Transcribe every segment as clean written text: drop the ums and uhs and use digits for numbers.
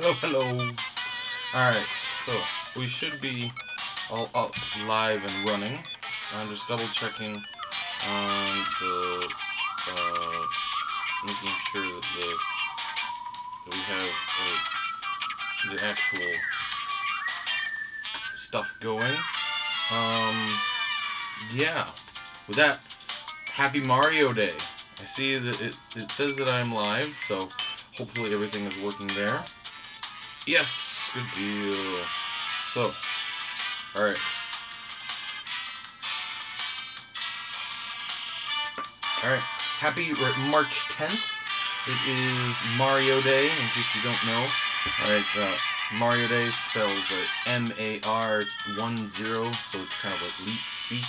Hello, hello. Alright, so we should be all up, live, and running. I'm just double checking on the, making sure that we have the actual stuff going. Yeah. With that, happy Mario Day. I see that it says that I'm live, so hopefully everything is working there. Yes, good deal. So, alright. Alright, happy March 10th. It is Mario Day, in case you don't know. Alright, Mario Day spells M-A-R-10, so it's kind of like leet speak,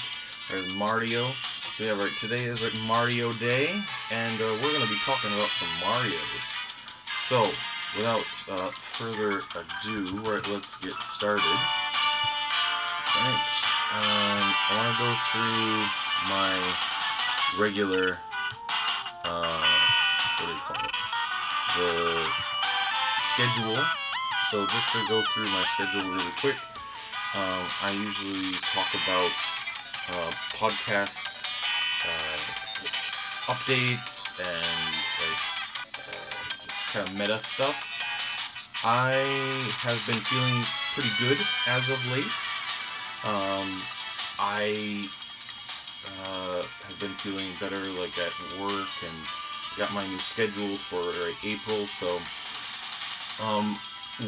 or Mario. So yeah, right, today is Mario Day, and we're going to be talking about some Marios. So, without further ado, right, let's get started. Alright, I want to go through my regular, what do you call it, the schedule. So just to go through my schedule really quick, I usually talk about podcast updates and just kind of meta stuff. I have been feeling pretty good as of late. I have been feeling better like at work and got my new schedule for April, so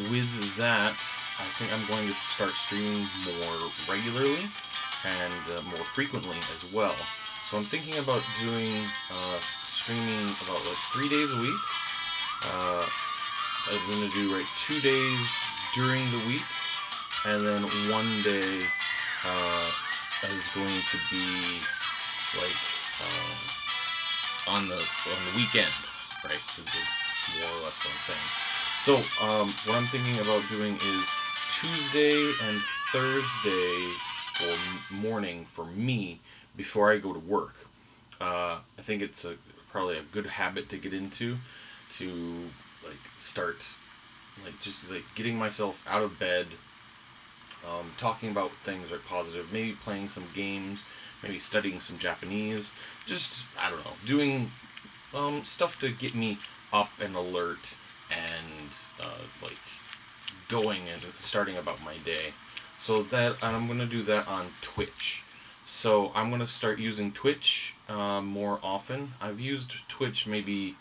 with that I think I'm going to start streaming more regularly and more frequently as well. So I'm thinking about doing streaming about 3 days a week. I'm going to do 2 days during the week, and then 1 day is going to be on the weekend, right? Is more or less what I'm saying. So what I'm thinking about doing is Tuesday and Thursday for morning for me before I go to work. I think it's probably a good habit to get into, to start just getting myself out of bed, talking about things positive, maybe playing some games, maybe studying some Japanese, just, I don't know, doing stuff to get me up and alert and going and starting about my day. So that I'm going to do that on Twitch. So I'm going to start using Twitch more often. I've used Twitch maybe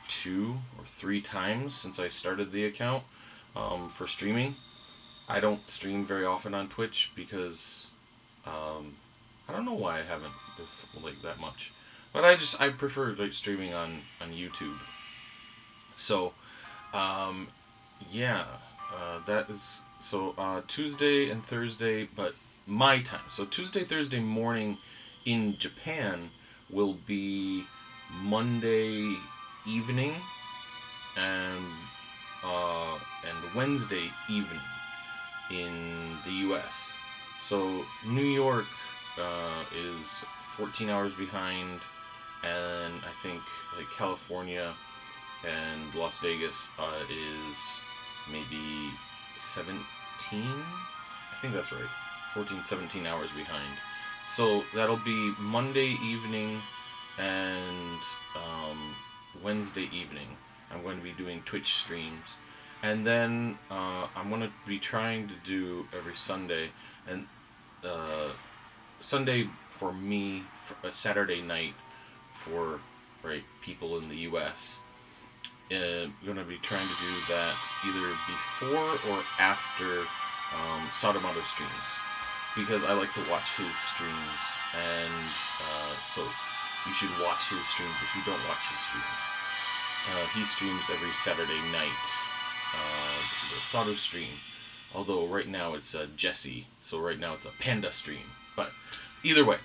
2 or 3 times since I started the account for streaming. I don't stream very often on Twitch because I don't know why I haven't that much, but I prefer streaming on YouTube. So yeah, that is so Tuesday and Thursday, but my time. So Tuesday, Thursday morning in Japan will be Monday evening and Wednesday evening in the U.S. So New York is 14 hours behind, and I think California and Las Vegas is maybe 17. I think that's right. 14, 17 hours behind. So that'll be Monday evening and Wednesday evening. I'm going to be doing Twitch streams. And then I'm going to be trying to do every Sunday. And Sunday for me, a Saturday night for people in the U.S. I'm going to be trying to do that either before or after Sadamoto streams, because I like to watch his streams, and so you should watch his streams if you don't watch his streams. He streams every Saturday night, the Sato stream, although right now it's Jesse, so right now it's a Panda stream. But either way,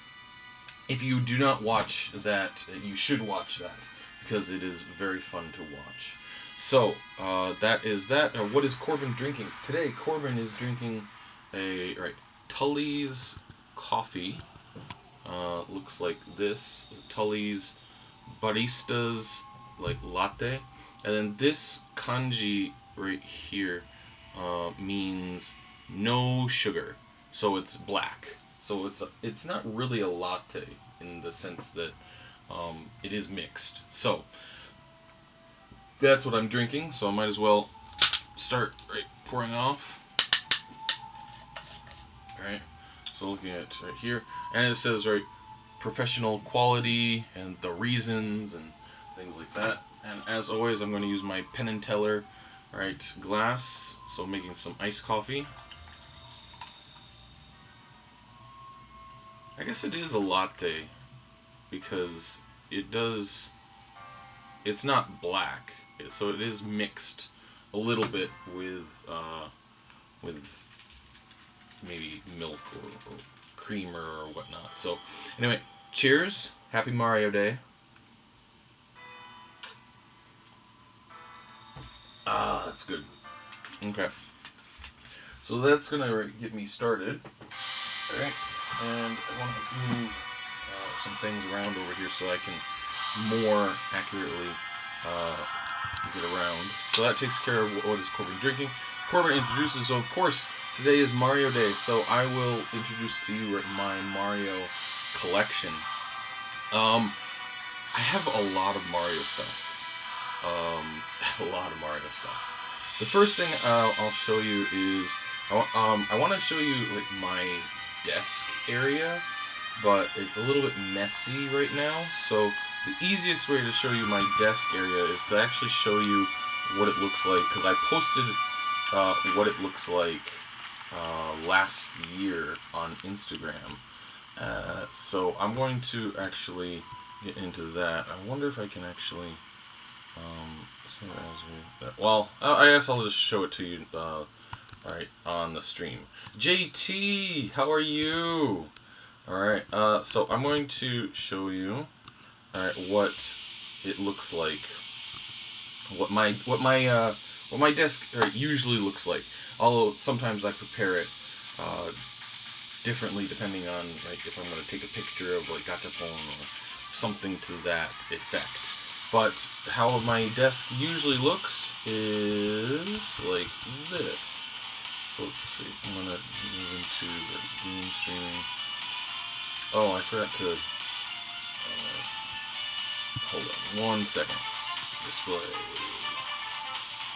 if you do not watch that, you should watch that, because it is very fun to watch. So, that is that. What is Corbin drinking? Today, Corbin is drinking Tully's coffee. Looks like this. Tully's Barista's Latte. And then this kanji right here means no sugar, so it's black. So it's not really a latte in the sense that it is mixed. So that's what I'm drinking. So I might as well start pouring off. All right. So looking at right here, and it says professional quality and the reasons and things like that. And as always, I'm going to use my Penn and Teller glass. So making some iced coffee. I guess it is a latte because it's not black, so it is mixed a little bit with maybe milk or creamer or whatnot. So anyway, cheers, happy Mario Day. Ah, that's good. Okay, so that's gonna get me started. All right, and I want to move some things around over here so I can more accurately get around. So that takes care of what is Corbin drinking. Corbin Introduces. So of course today is Mario Day, so I will introduce to you my Mario collection. I have a lot of Mario stuff. The first thing I'll show you is I want to show you my desk area, but it's a little bit messy right now. So the easiest way to show you my desk area is to actually show you what it looks like, because I posted what it looks like last year on Instagram. So I'm going to actually get into that. I wonder if I can actually well, I guess I'll just show it to you on the stream. JT, how are you? Alright, so I'm going to show you what it looks like. What my desk usually looks like. Although sometimes I prepare it differently depending on if I'm going to take a picture of gachapon or something to that effect. But how my desk usually looks is like this. So let's see. I'm going to move into the game streaming. Oh, I forgot to hold on 1 second. Display.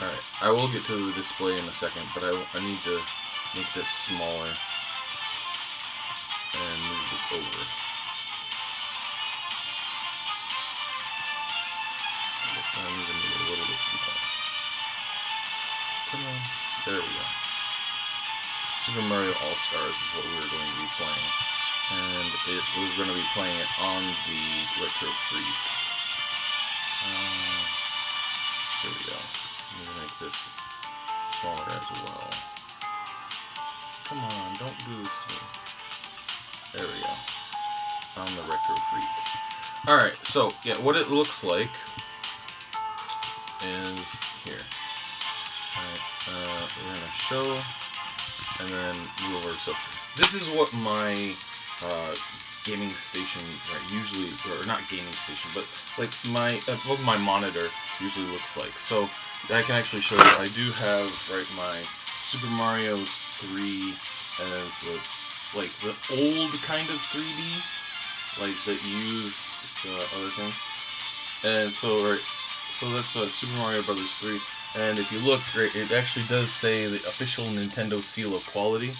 Alright, I will get to the display in a second, but I need to make this smaller and move this over. I'm going to make it a little bit smaller. Come on. There we go. Super Mario All-Stars is what we were going to be playing. And it was going to be playing it on the Retro Freak. There we go. I'm going to make this smaller as well. Come on, don't do this to me. There we go. On the Retro Freak. Alright, so, yeah, what it looks like is here. Alright, we're going to show, and then move over. So, this is what my gaming station, usually, or not gaming station, but what my monitor usually looks like. So, I can actually show you, I do have, my Super Mario 3, and then so, the old kind of 3D, that used the other thing. And so, so that's Super Mario Brothers 3. And if you look, it actually does say the official Nintendo seal of quality.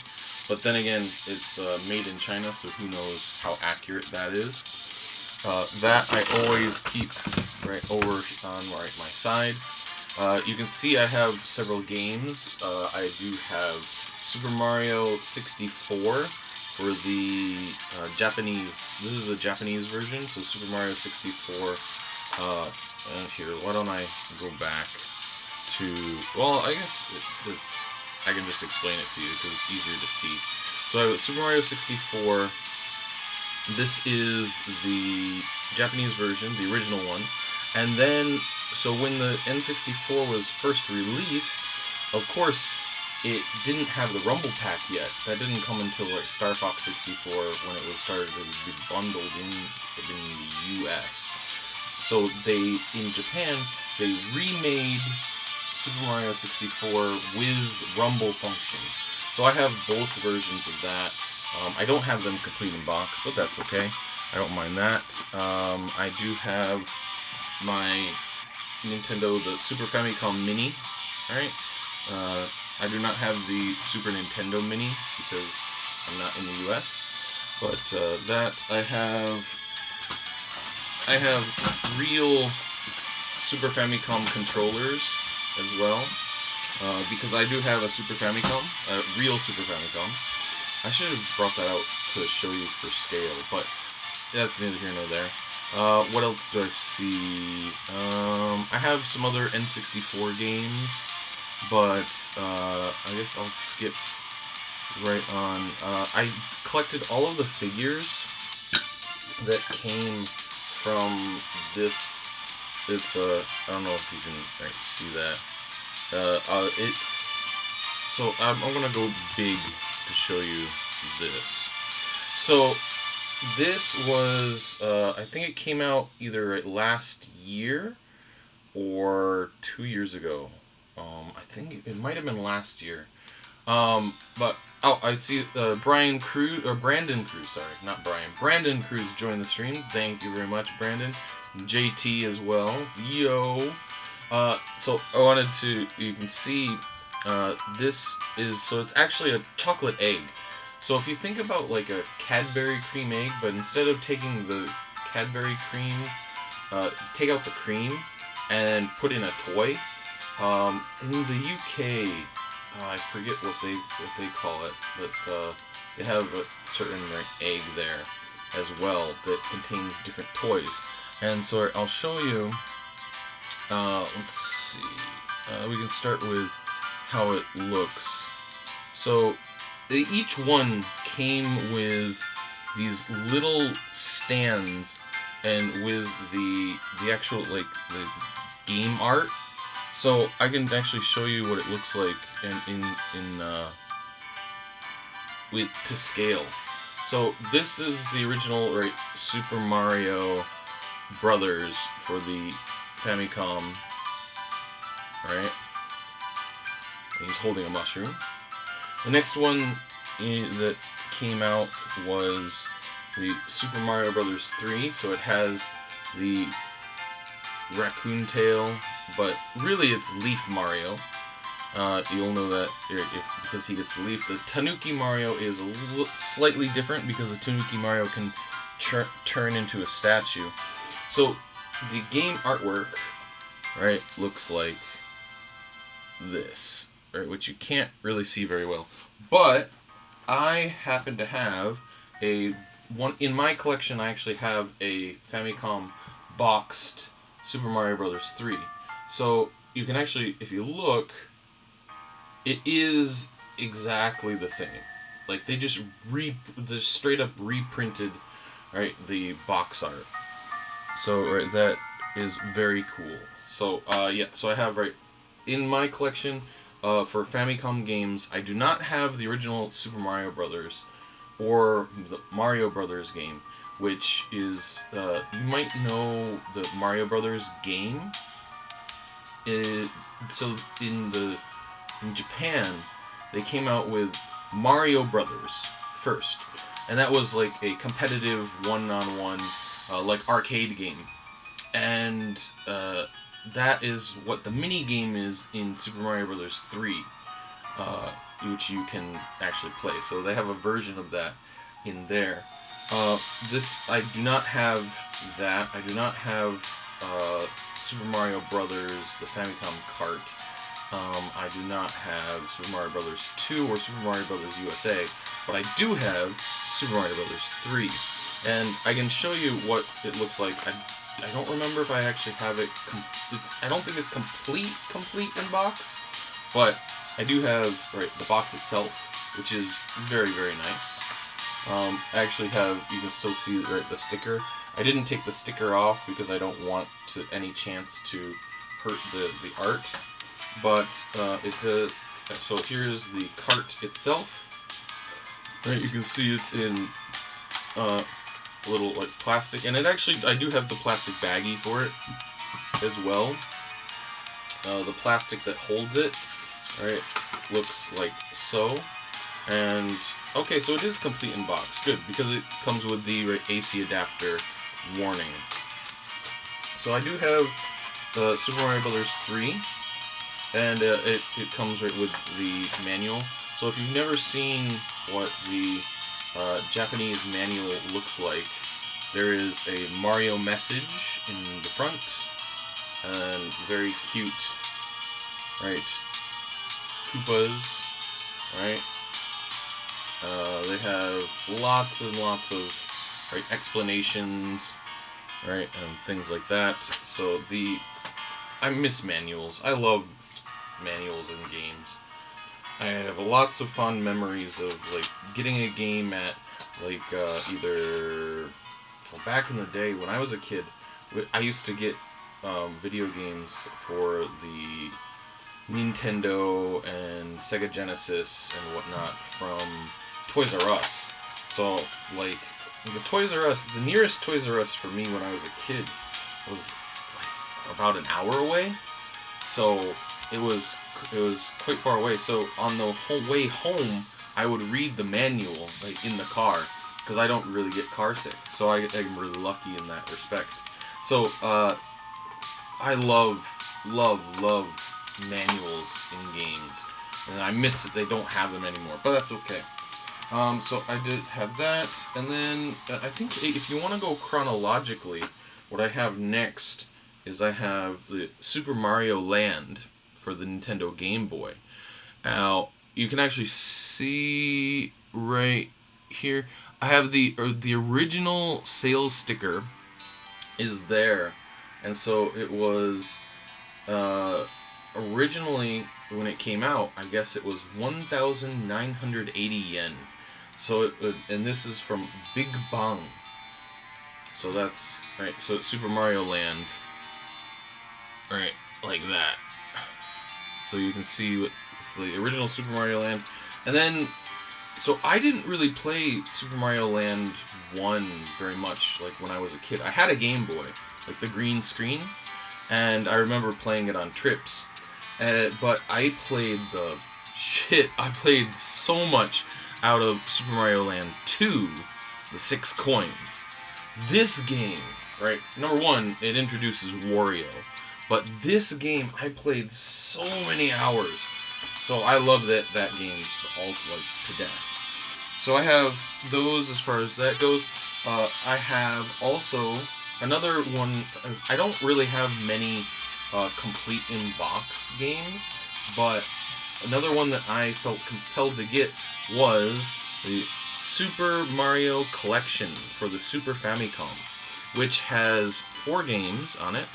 But then again, it's made in China, so who knows how accurate that is. That I always keep over on my side. You can see I have several games. I do have Super Mario 64 for the Japanese. This is the Japanese version, so Super Mario 64. And here, why don't I go back to, well, I guess I can just explain it to you because it's easier to see. So I have Super Mario 64. This is the Japanese version, the original one. And then, so when the N64 was first released, of course, it didn't have the Rumble Pack yet. That didn't come until Star Fox 64 when it was started to be bundled in the US. So in Japan, they remade Super Mario 64 with rumble function. So I have both versions of that. I don't have them complete in box, but that's okay. I don't mind that. I do have my Nintendo, the Super Famicom Mini. Alright. I do not have the Super Nintendo Mini because I'm not in the US. But that I have real Super Famicom controllers as well. Because I do have a Super Famicom, a real Super Famicom. I should have brought that out to show you for scale, but that's neither here nor there. What else do I see? I have some other N64 games, but I guess I'll skip right on. I collected all of the figures that came from this. It's I don't know if you can see that. It's so I'm gonna go big to show you this. So this was I think it came out either last year or 2 years ago. I think it might have been last year. But I see Brandon Cruz, sorry, not Brian. Brandon Cruz joined the stream. Thank you very much, Brandon. JT as well. Yo. So I wanted to, you can see, this is, so it's actually a chocolate egg. So if you think about like a Cadbury cream egg, but instead of taking the Cadbury cream, take out the cream and put in a toy. In the UK, I forget what they call it, but they have a certain egg there as well that contains different toys. And so I'll show you. Let's see. We can start with how it looks. So each one came with these little stands and with the actual like the game art. So I can actually show you what it looks like to scale. So this is the original Super Mario Brothers for the Famicom, right? And he's holding a mushroom. The next one that came out was the Super Mario Brothers 3. So it has the raccoon tail, but really it's Leaf Mario. You'll know that because he gets the leaf. The Tanuki Mario is slightly different because the Tanuki Mario can turn into a statue. So the game artwork, right, looks like this, right, which you can't really see very well. But I happen to have one in my collection. I actually have a Famicom boxed Super Mario Brothers 3. So you can actually, if you look, it is exactly the same. Like they just straight up reprinted, right, the box art. So right, that is very cool. So yeah, so I have in my collection for Famicom games, I do not have the original Super Mario Brothers or the Mario Brothers game, which is you might know the Mario Brothers game. So in Japan, they came out with Mario Brothers first, and that was like a competitive one-on-one like arcade game, and that is what the mini game is in Super Mario Brothers 3, which you can actually play. So they have a version of that in there. This, I do not have that. I do not have Super Mario Brothers, the Famicom Kart. I do not have Super Mario Brothers 2 or Super Mario Brothers USA, but I do have Super Mario Brothers 3. And I can show you what it looks like. I don't remember if I actually have it. I don't think it's complete in box, but I do have the box itself, which is very, very nice. I actually have, you can still see the sticker. I didn't take the sticker off because I don't want any chance to hurt the art. But so here's the cart itself. Right, you can see it's in little like plastic, and it actually, I do have the plastic baggie for it as well. the plastic that holds it, right, looks like so. And okay, so it is complete in box. Good, because it comes with the AC adapter warning. So I do have Super Mario Brothers 3, and it comes right with the manual. So if you've never seen what the Japanese manual looks like, there is a Mario message in the front, and very cute, right, Koopas, right? They have lots and lots of explanations, right, and things like that. So I miss manuals. I love manuals in games. I have lots of fond memories of getting a game at either back in the day when I was a kid. I used to get video games for the Nintendo and Sega Genesis and whatnot from Toys R Us. So the Toys R Us, the nearest Toys R Us for me when I was a kid was about an hour away. So it was quite far away. So on the whole way home, I would read the manual in the car, because I don't really get car sick. So I'm really lucky in that respect. So I love manuals in games, and I miss that they don't have them anymore, but that's okay. So I did have that, and then I think if you want to go chronologically, what I have next is I have the Super Mario Land for the Nintendo Game Boy. Now you can actually see right here, I have the original sales sticker is there, and so it was originally when it came out, I guess it was 1,980 yen. So and this is from Big Bang. So that's right. So it's Super Mario Land, right, like that. So you can see it's the original Super Mario Land, and then so I didn't really play Super Mario Land 1 very much when I was a kid. I had a Game Boy, the green screen, and I remember playing it on trips. But I played I played so much out of Super Mario Land 2, the 6 coins. This game, right, number one, it introduces Wario. But this game, I played so many hours. So I love that game all to death. So I have those as far as that goes. I have also another one. I don't really have many complete in-box games, but another one that I felt compelled to get was the Super Mario Collection for the Super Famicom, which has 4 games on it.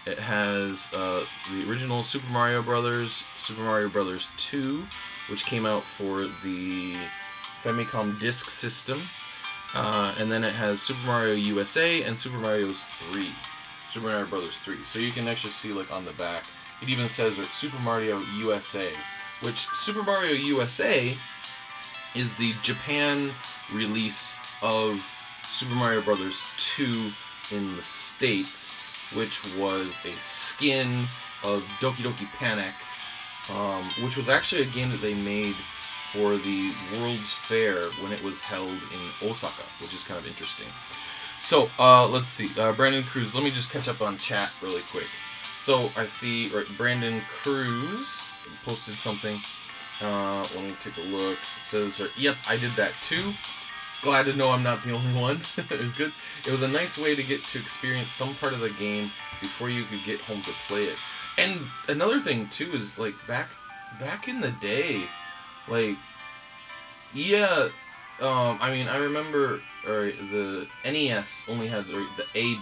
It has the original Super Mario Brothers, Super Mario Brothers 2, which came out for the Famicom Disk System, and then it has Super Mario USA and Super Mario Brothers 3. So you can actually see on the back, it even says Super Mario USA, which Super Mario USA is the Japan release of Super Mario Brothers 2 in the States, which was a skin of Doki Doki Panic, which was actually a game that they made for the World's Fair when it was held in Osaka, which is kind of interesting. So, let's see. Brandon Cruz, let me just catch up on chat really quick. So, I see Brandon Cruz posted something. Let me take a look. It says, yep, I did that too. Glad to know I'm not the only one. It was good. It was a nice way to get to experience some part of the game before you could get home to play it. And another thing too is back in the day, yeah, I mean, I remember the NES only had the A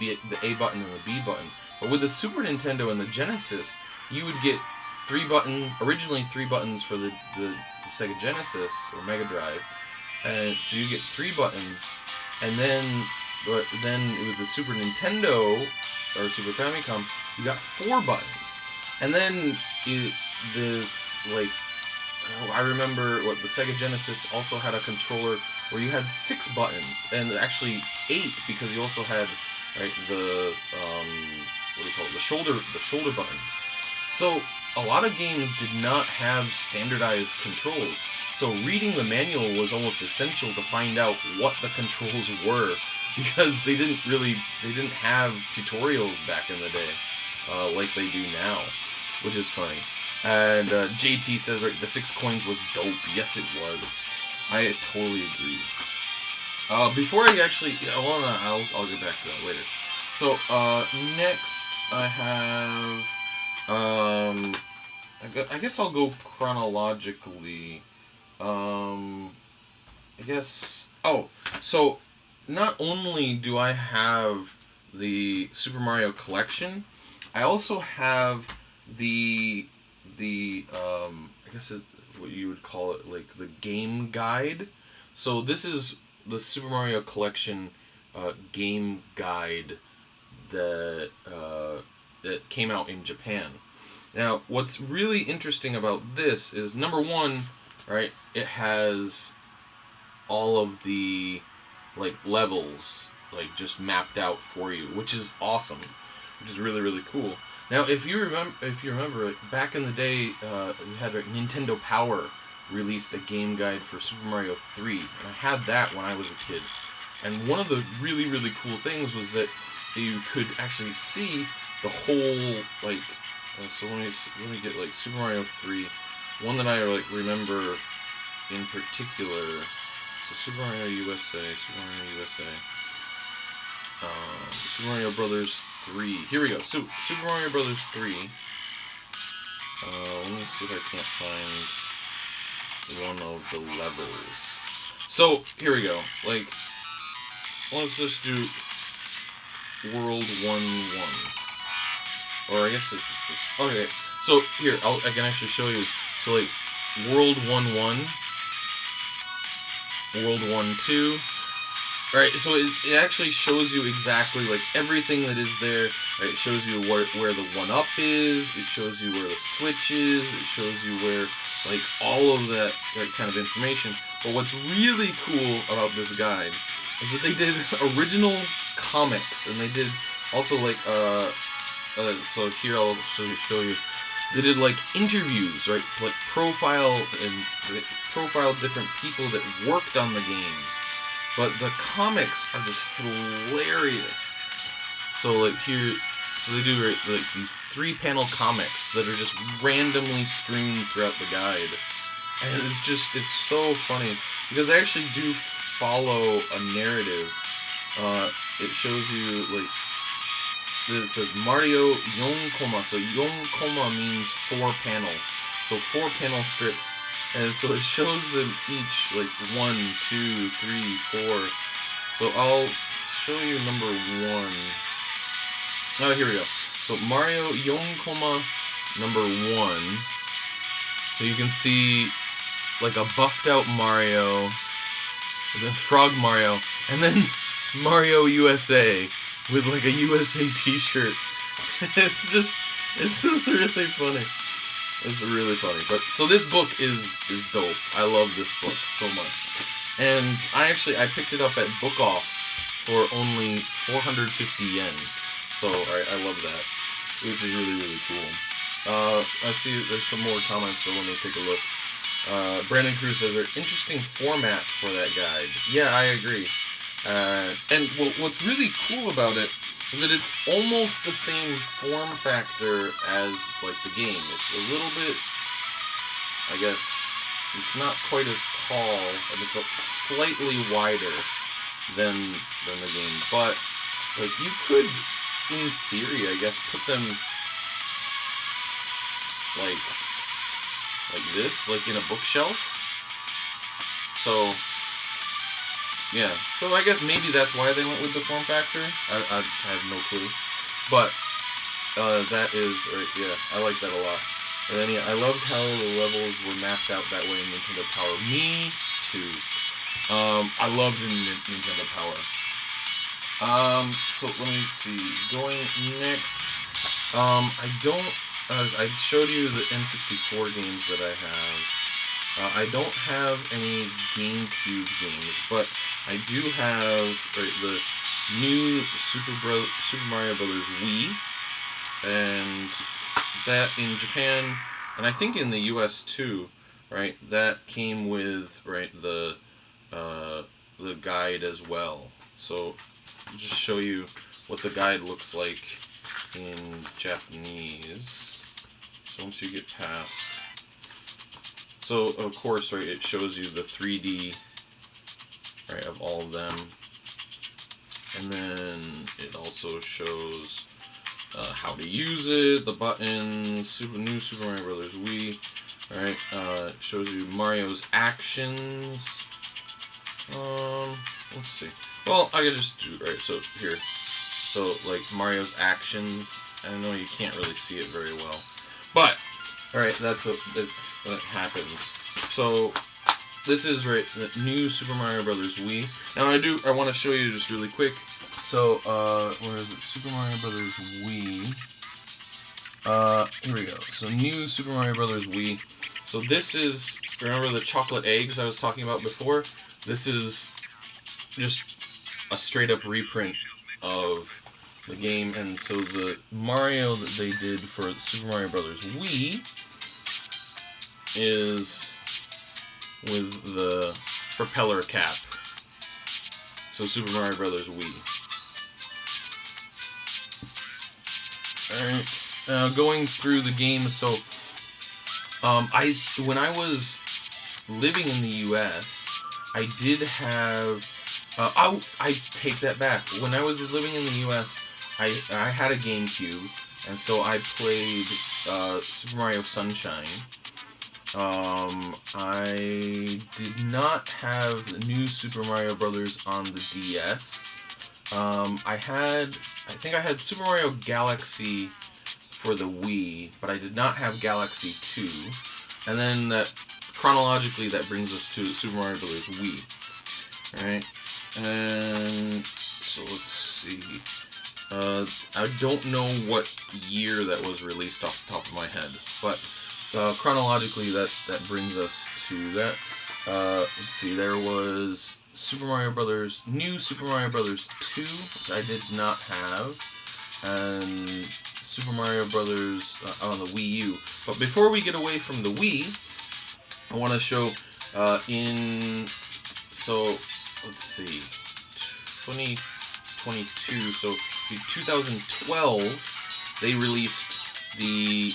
button and the B button, but with the Super Nintendo and the Genesis, you would get originally three buttons for the Sega Genesis or Mega Drive, and so you get 3 buttons, and then with the Super Nintendo or Super Famicom, you got 4 buttons, and then I remember the Sega Genesis also had a controller where you had 6 buttons, and actually 8 because you also had the what do you call it, the shoulder buttons. So a lot of games did not have standardized controls. So reading the manual was almost essential to find out what the controls were, because they didn't have tutorials back in the day like they do now, which is funny. And JT says, right, the 6 coins was dope. Yes, it was. I totally agree. Before I actually, I'll get back to that later. So next I have, I guess I'll go chronologically. I guess. Oh, so not only do I have the Super Mario collection, I also have the I guess what you would call it, like the game guide. So this is the Super Mario collection game guide that that came out in Japan. Now, what's really interesting about this is, number one, right, it has all of the like levels like just mapped out for you, which is awesome, which is really, really cool. Now, if you remember it, back in the day, we had Nintendo Power released a game guide for Super Mario 3, and I had that when I was a kid. And one of the really, really cool things was that you could actually see the whole, like, so let me get like Super Mario 3. One that I like remember in particular. So Super Mario USA, Super Mario Brothers 3. Here we go. So Super Mario Brothers 3. Let me see if I can't find one of the levels. So here we go. Like, let's just do World 1-1. Or I guess it's okay. So here, I can actually show you. So like World 1-1, World 1-2. Right, so it actually shows you exactly like everything that is there. Right, it shows you where the 1-up is. It shows you where the switch is. It shows you where like all of that kind of information. But what's really cool about this guide is that they did original comics, and they did also like so here I'll show you. They did like interviews, right? Like profile different people that worked on the games. But the comics are just hilarious. So like here, so they do like these 3-panel comics that are just randomly streamed throughout the guide, and it's so funny because they actually do follow a narrative. It shows you like it says Mario 4 So 4 means 4 panel. So 4 panel strips. And so it shows them each, like 1, 2, 3, 4. So I'll show you number 1. Oh, here we go. So Mario 4 number 1. So you can see like a buffed out Mario, and then Frog Mario, and then Mario USA with like a USA t-shirt. It's really funny. It's really funny. But so this book is dope. I love this book so much. And I picked it up at Book Off for only 450 yen. So I love that, which is really, really cool. I see there's some more comments, so let me take a look. Brandon Cruz says, interesting format for that guide. Yeah, I agree. And what's really cool about it is that it's almost the same form factor as like the game. It's a little bit, I guess, it's not quite as tall, and it's slightly wider than the game. But like you could, in theory, I guess, put them like this, like in a bookshelf. So yeah, so I guess maybe that's why they went with the form factor. I have no clue, but that is yeah, I like that a lot. And then yeah, I loved how the levels were mapped out that way in Nintendo Power. Me too. I loved Nintendo Power. So let me see. Going next, I showed you the N64 games that I have. I don't have any GameCube games, but I do have the new Super Mario Brothers Wii, and that in Japan, and I think in the U.S. too, right? That came with the guide as well. So just show you what the guide looks like in Japanese. So once you get past, so of course, right, it shows you the 3D, right, of all of them, and then it also shows how to use it, the buttons, new Super Mario Brothers Wii, right? It shows you Mario's actions. Let's see. Well, I could just do, right, so here. So, like, Mario's actions. I know you can't really see it very well. But, alright, that's what happens. So, this is, right, the new Super Mario Brothers Wii. Now, I want to show you just really quick. So, where is it? Super Mario Brothers Wii. Here we go. So, new Super Mario Brothers Wii. So, this is, remember the chocolate eggs I was talking about before? This is just a straight-up reprint of the game, and so the Mario that they did for Super Mario Brothers Wii is with the propeller cap. So Super Mario Brothers Wii. Alright, now going through the game, so when I was living in the US, I did have I take that back. When I was living in the US, I had a GameCube, and so I played Super Mario Sunshine. I did not have the new Super Mario Brothers on the DS. I think I had Super Mario Galaxy for the Wii, but I did not have Galaxy 2. And then chronologically, that brings us to Super Mario Brothers Wii. Alright? And so let's see. I don't know what year that was released off the top of my head, but chronologically, that brings us to that. Let's see. There was new Super Mario Brothers 2, which I did not have, and Super Mario Brothers on the Wii U. But before we get away from the Wii, I want to show so let's see, 2022, so in 2012, they released the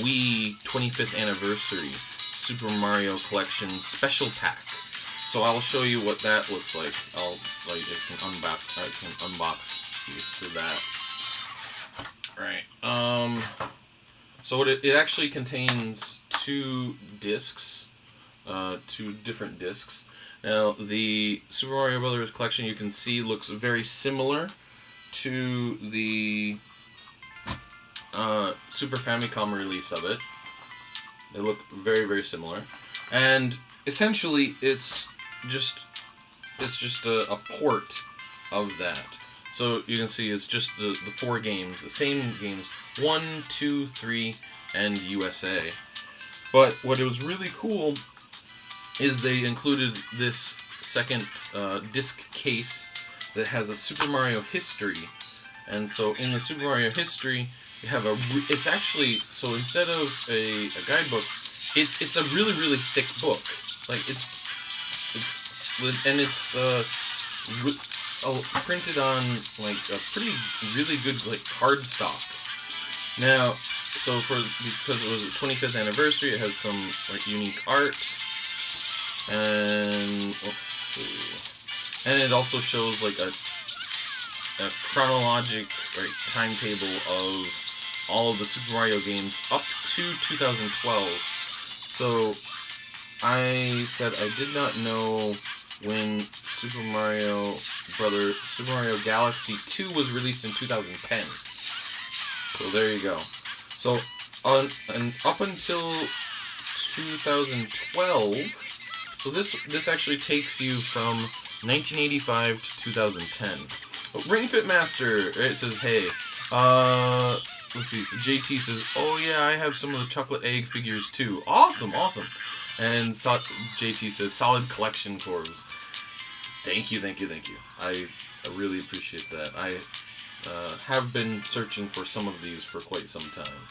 Wii 25th Anniversary Super Mario Collection Special Pack. So I'll show you what that looks like. I can unbox you for that. Right. So it actually contains two discs, two different discs. Now, the Super Mario Brothers collection, you can see, looks very similar to the Super Famicom release of it. They look very, very similar. And essentially, it's just a port of that. So you can see it's just the four games, the same games, 1, 2, 3, and USA. But what was really cool is they included this second disc case that has a Super Mario history. And so in the Super Mario history, you have it's actually, so instead of a guidebook, it's a really, really thick book. Like it's printed on like a really good like cardstock. Now, so because it was the 25th anniversary, it has some like unique art. And let's see. And it also shows like a chronologic timetable of all of the Super Mario games up to 2012. So I said I did not know when Super Mario Galaxy 2 was released in 2010. So there you go. So and up until 2012. So this actually takes you from 1985 to 2010. But Ring Fit Master, right, says, hey, let's see, so JT says, oh yeah, I have some of the chocolate egg figures too. Awesome. And JT says, solid collection, Corbs. Thank you. I really appreciate that. I have been searching for some of these for quite some time.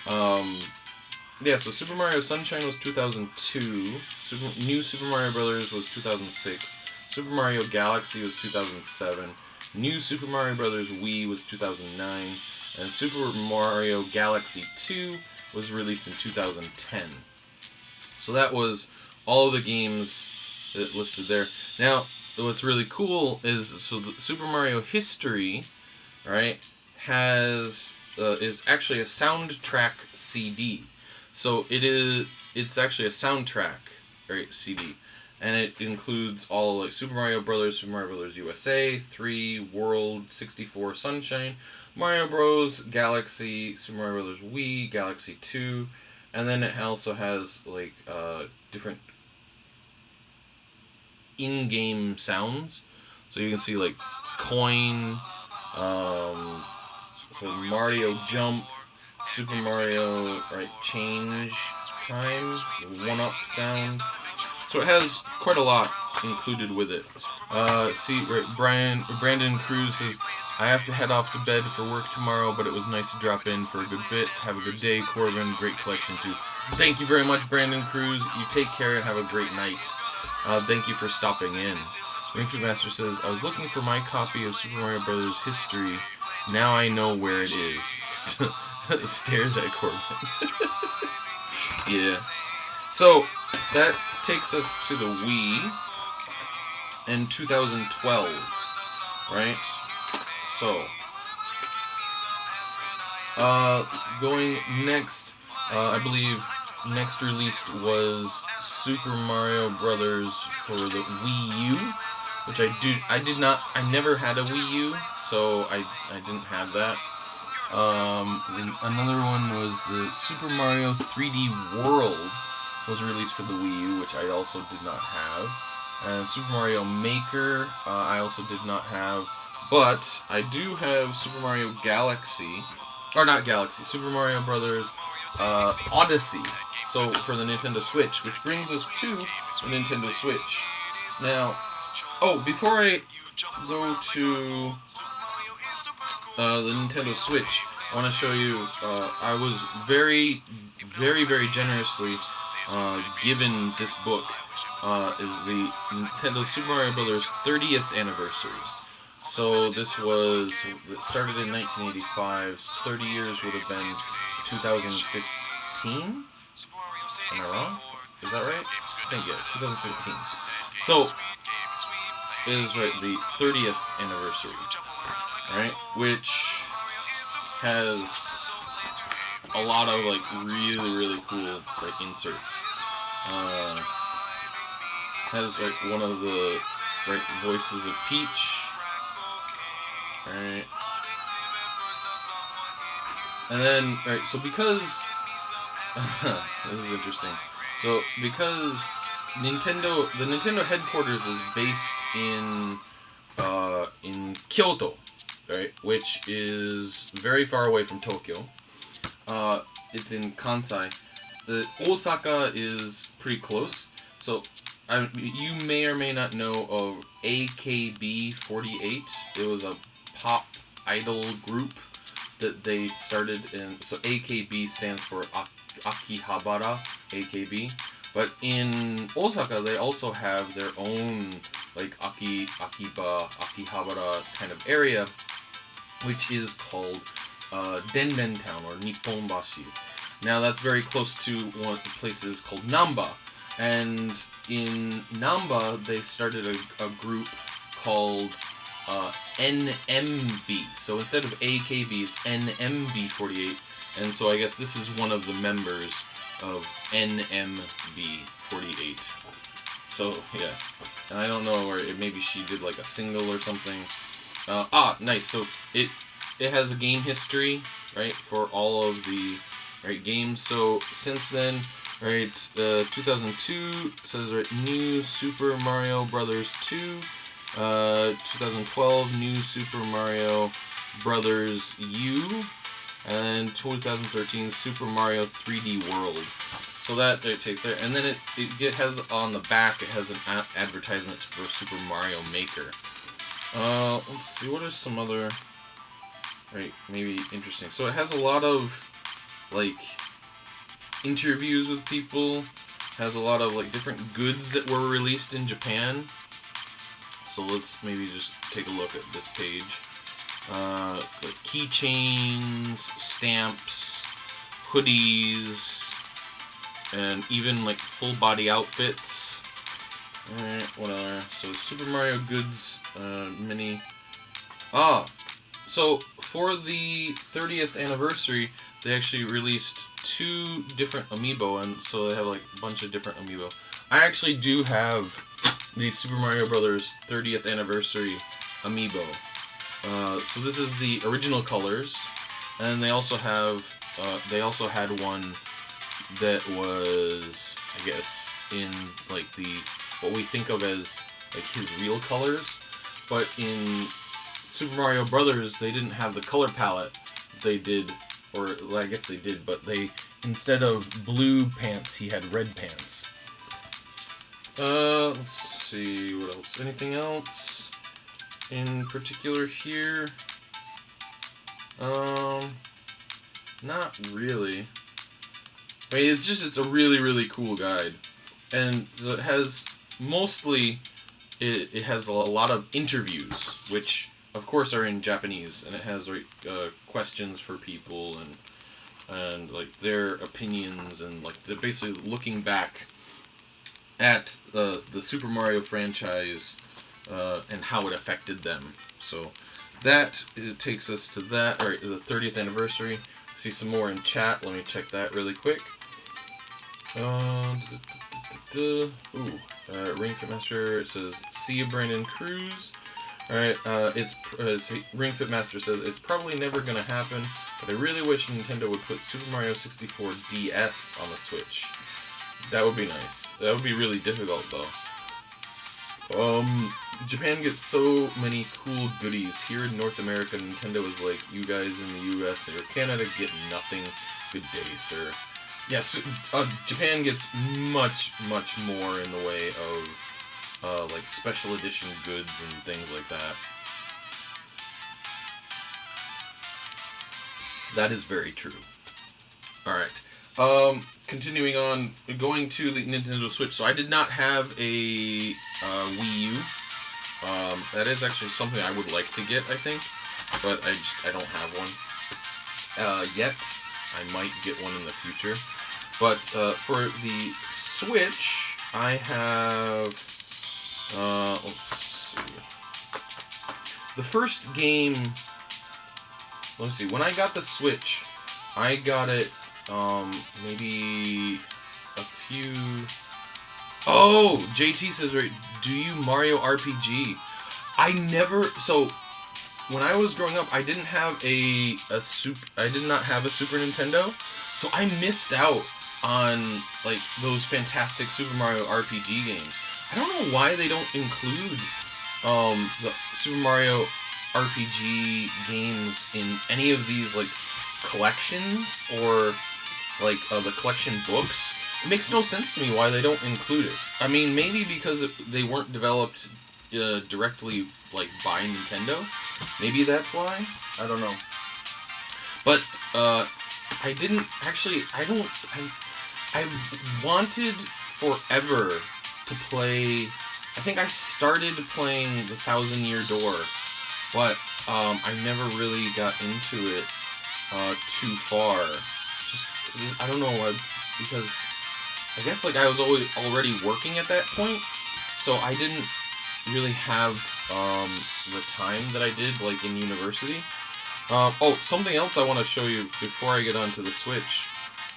Yeah, so Super Mario Sunshine was 2002. New Super Mario Brothers was 2006. Super Mario Galaxy was 2007. New Super Mario Brothers Wii was 2009. And Super Mario Galaxy 2 was released in 2010. So that was all of the games that listed there. Now, what's really cool is, so the Super Mario history, right, is actually a soundtrack CD. So it's actually a soundtrack, right, CD. And it includes all like Super Mario Brothers, Super Mario Brothers USA, 3, World, 64, Sunshine, Mario Bros, Galaxy, Super Mario Brothers Wii, Galaxy 2, and then it also has like different in-game sounds. So you can see like coin, so Mario Jump, Super Mario change time, 1-up sound. So it has quite a lot included with it. See, Brandon Cruz says, I have to head off to bed for work tomorrow, but it was nice to drop in for a good bit. Have a good day, Corbin. Great collection, too. Thank you very much, Brandon Cruz. You take care and have a great night. Thank you for stopping in. Ringfoot Master says, I was looking for my copy of Super Mario Brothers History. Now I know where it is. Stares at Corbin. Yeah. So, that takes us to the Wii in 2012, right? So, going next, I believe next released was Super Mario Brothers for the Wii U, which I never had a Wii U, so I didn't have that. Another one was Super Mario 3D World was released for the Wii U, which I also did not have. Super Mario Maker, I also did not have. But I do have Super Mario Galaxy, or not Galaxy, Super Mario Brothers Odyssey. So for the Nintendo Switch, which brings us to the Nintendo Switch. Now, before I go to the Nintendo Switch, I want to show you, I was very, very, very generously given this book, is the Nintendo Super Mario Brothers 30th anniversary. So it started in 1985, 30 years would have been 2015? Am I wrong? Is that right? I think, yeah, 2015. So, it is the 30th anniversary, right? Which has a lot of really, really cool inserts. Has one of the voices of Peach. Right. And then, so because this is interesting. So because the Nintendo headquarters is based in Kyoto, right, which is very far away from Tokyo. It's in Kansai. Osaka is pretty close. So you may or may not know of AKB48. It was a pop idol group that they started in. So AKB stands for Akihabara AKB. But in Osaka, they also have their own Akihabara kind of area, which is called Denben Town or Nipponbashi. Now that's very close to one of the places called Namba. And in Namba, they started a group called NMB. So instead of AKB, it's NMB48. And so I guess this is one of the members of NMB48. So, yeah. And I don't know, or maybe she did a single or something. Nice. So it has a game history, right, for all of the games. So since then, 2002 says new Super Mario Brothers 2. 2012 new Super Mario Brothers U. And 2013 Super Mario 3D World. So that it takes there, and then it has on the back. It has an advertisement for Super Mario Maker. Let's see, what are some other maybe interesting. So it has a lot of like interviews with people. Has a lot of like different goods that were released in Japan. So let's maybe just take a look at this page. Like keychains, stamps, hoodies, and even like full body outfits. Alright, what other? So Super Mario Goods mini. So for the 30th anniversary, they actually released 2 different Amiibo, and so they have like a bunch of different Amiibo. I actually do have the Super Mario Brothers 30th anniversary Amiibo. So this is the original colors, and they also have they also had one that was, I guess, in like the what we think of as like his real colors, but in Super Mario Brothers they didn't have the color palette. They did, or well, I guess they did, but they, instead of blue pants, he had red pants. Let's see what else. Anything else in particular here? Not really. I mean, it's a really, really cool guide, and so it has mostly it has a lot of interviews, which of course are in Japanese, and it has like questions for people and like their opinions, and like they're basically looking back at the Super Mario franchise and how it affected them. So that it takes us to that, or the 30th anniversary. See some more in chat. Let me check that really quick. Ring Fit Master, it says, see you, Brandon Cruz. Alright, Ring Fit Master says, it's probably never gonna happen, but I really wish Nintendo would put Super Mario 64 DS on the Switch. That would be nice. That would be really difficult, though. Japan gets so many cool goodies. Here in North America, Nintendo is like, you guys in the US or Canada get nothing. Good day, sir. Yes, Japan gets much, much more in the way of like special edition goods and things like that. That is very true. Alright. Continuing on, going to the Nintendo Switch. So I did not have a Wii U. That is actually something I would like to get, I think. But I don't have one yet. I might get one in the future. But for the Switch, I have, let's see. The first game, let's see, when I got the Switch, I got it, maybe a few, oh, JT says, right, do you Mario RPG? I never, so, when I was growing up, I didn't have I did not have a Super Nintendo, so I missed out on like those fantastic Super Mario RPG games. I don't know why they don't include the Super Mario RPG games in any of these like collections or like the collection books. It makes no sense to me why they don't include it. I mean, maybe because they weren't developed directly like by Nintendo. Maybe that's why. I don't know. But I didn't actually. I wanted forever to play. I think I started playing the 1,000-Year Door, but I never really got into it too far. Just I don't know why, because I guess like I was already working at that point, so I didn't really have the time that I did like in university. Oh, something else I want to show you before I get onto the Switch.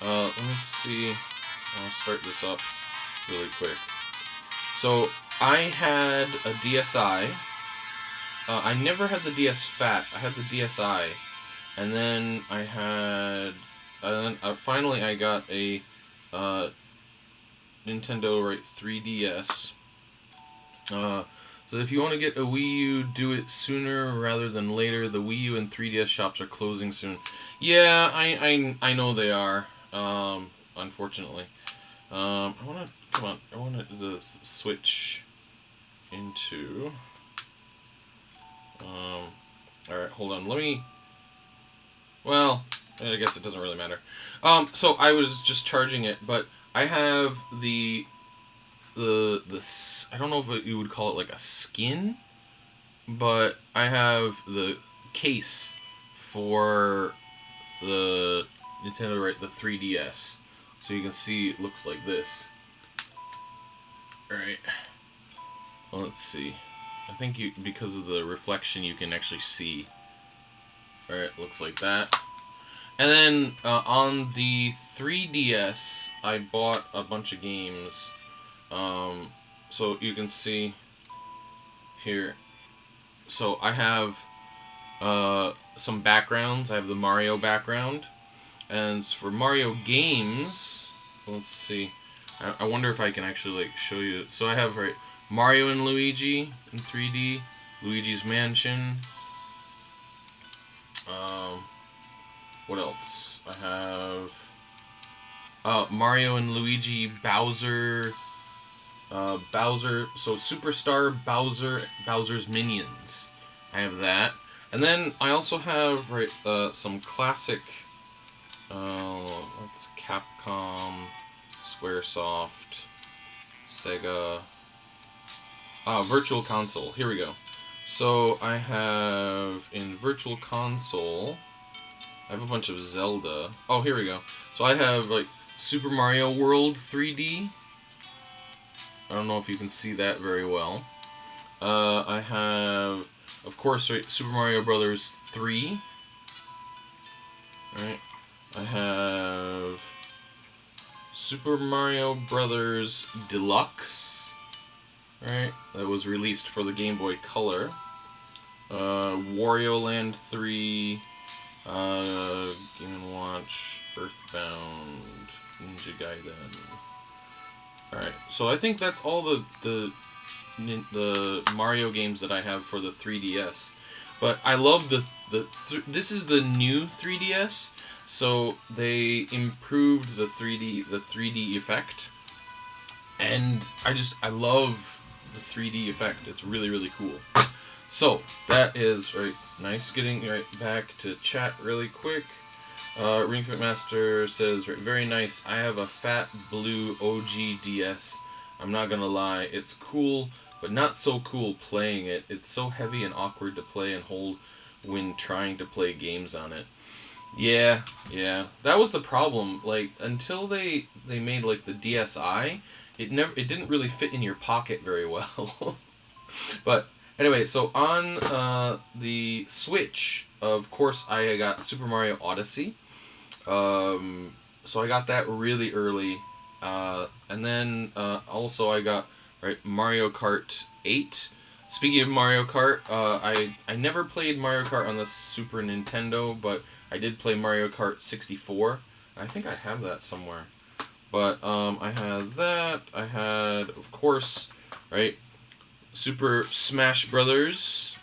Let me see. I'll start this up really quick. So I had a DSi. I never had the DS Fat. I had the DSi, and then I had. Finally, I got a Nintendo 3DS. So if you want to get a Wii U, do it sooner rather than later. The Wii U and 3DS shops are closing soon. Yeah, I know they are. Unfortunately. I want to switch into. All right, hold on. Let me. Well, I guess it doesn't really matter. So I was just charging it, but I have the I don't know if you would call it like a skin, but I have the case for the Nintendo, right, the 3DS. So you can see it looks like this. Alright. Well, let's see. I think because of the reflection you can actually see. Alright, looks like that. And then on the 3DS, I bought a bunch of games. So you can see here. So I have some backgrounds. I have the Mario background. And for Mario games, let's see. I wonder if I can actually like show you. So I have right Mario and Luigi in 3D, Luigi's Mansion. What else? I have Mario and Luigi Bowser. Bowser. So Superstar Bowser's Minions. I have that, and then I also have right some classic. That's Capcom, Squaresoft, Sega. Virtual Console. Here we go. So I have in Virtual Console, I have a bunch of Zelda. Oh, here we go. So I have like Super Mario World 3D. I don't know if you can see that very well. I have, of course, right, Super Mario Brothers 3. Alright. I have Super Mario Brothers Deluxe. Alright. That was released for the Game Boy Color. Wario Land 3. Game & Watch. Earthbound. Ninja Gaiden. Alright, so I think that's all the Mario games that I have for the 3DS. But I love this is the new 3DS, so they improved the 3D effect. And I love the 3D effect. It's really, really cool. So, that is right nice. Getting right back to chat really quick. Ring Fit Master says, very nice. I have a fat blue OG DS. I'm not gonna lie, it's cool, but not so cool playing it. It's so heavy and awkward to play and hold when trying to play games on it. Yeah. That was the problem. Like, until they made like the DSi, it didn't really fit in your pocket very well. But anyway, so on the Switch, of course, I got Super Mario Odyssey. So I got that really early. And then also I got Mario Kart 8. Speaking of Mario Kart, I never played Mario Kart on the Super Nintendo, but I did play Mario Kart 64. I think I have that somewhere. But I had that. I had, of course, Super Smash Brothers,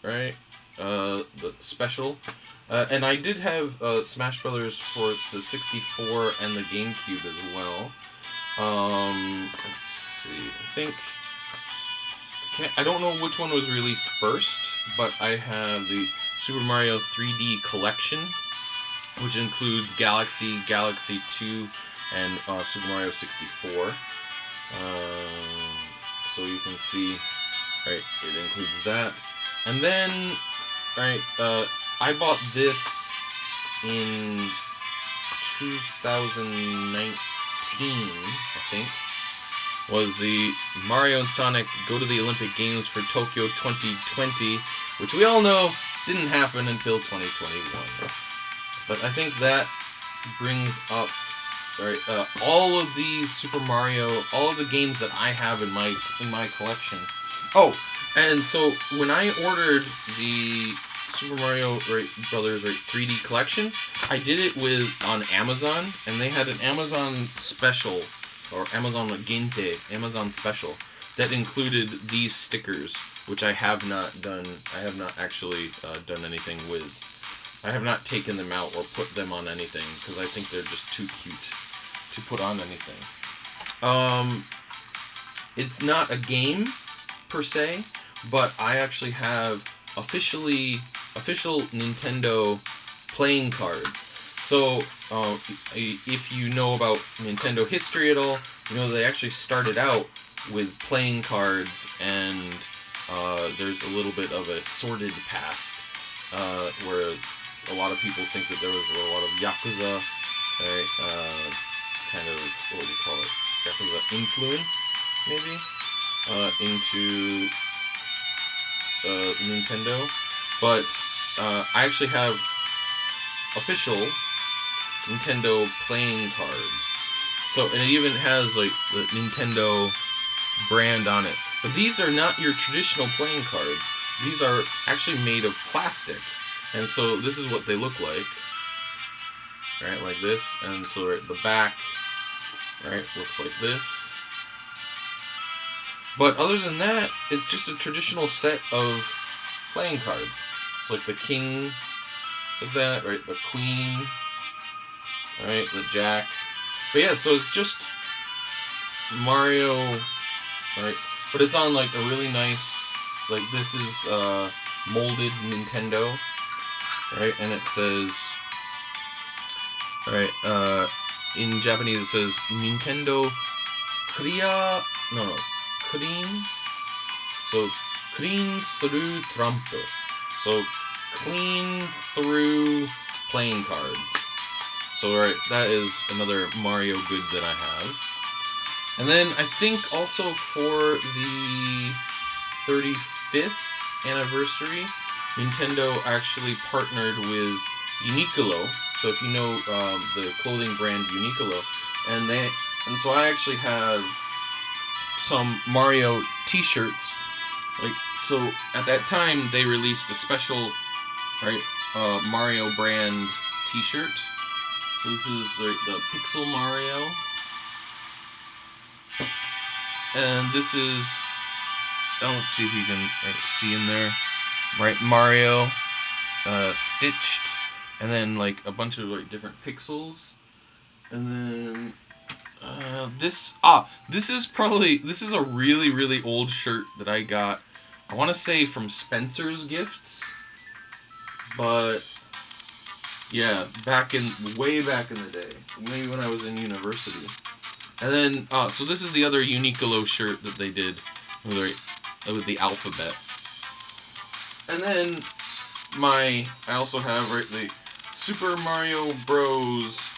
the special. And I did have Smash Brothers for the 64 and the GameCube as well. Let's see. I don't know which one was released first, but I have the Super Mario 3D Collection, which includes Galaxy, Galaxy 2, and Super Mario 64. So you can see, it includes that. And then, I bought this in 2019, I think, was the Mario and Sonic Go to the Olympic Games for Tokyo 2020, which we all know didn't happen until 2021. But I think that brings up all of the Super Mario, all of the games that I have in my collection. Oh, and so when I ordered the Super Mario Brothers 3D collection, I did it on Amazon, and they had an Amazon special, or Amazon Gente, Amazon special, that included these stickers, which I have not done. I have not actually done anything with. I have not taken them out or put them on anything, because I think they're just too cute to put on anything. It's not a game, per se, but I actually have official Nintendo playing cards. So, if you know about Nintendo history at all, you know they actually started out with playing cards, and there's a little bit of a sordid past where a lot of people think that there was a lot of Yakuza, right? Kind of, what do you call it? Yakuza influence, maybe, into Nintendo. But I actually have official Nintendo playing cards. So, and it even has like the Nintendo brand on it. But these are not your traditional playing cards. These are actually made of plastic. And so this is what they look like. Right, like this. And so right, the back, right, looks like this. But other than that, it's just a traditional set of playing cards. It's like the king, like that, right, the queen, right, the jack. But yeah, so it's just Mario, right, but it's on like a really nice, like this is molded Nintendo, right, and it says, alright, in Japanese it says Nintendo Clean, so clean through trump, so clean through playing cards. So right, that is another Mario good that I have. And then I think also for the 35th anniversary, Nintendo actually partnered with Uniqlo. So if you know the clothing brand Uniqlo, and so I actually have some Mario T-shirts. Like, so at that time they released a special, right, Mario brand T-shirt. So this is the Pixel Mario, and this is, let's see if you can see in there, right, Mario, stitched, and then like a bunch of like different pixels, and then this is a really old shirt that I got, I want to say from Spencer's Gifts, but yeah, way back in the day, maybe when I was in university. And then, so this is the other Uniqlo shirt that they did with the alphabet. And then I also have, right, the Super Mario Bros.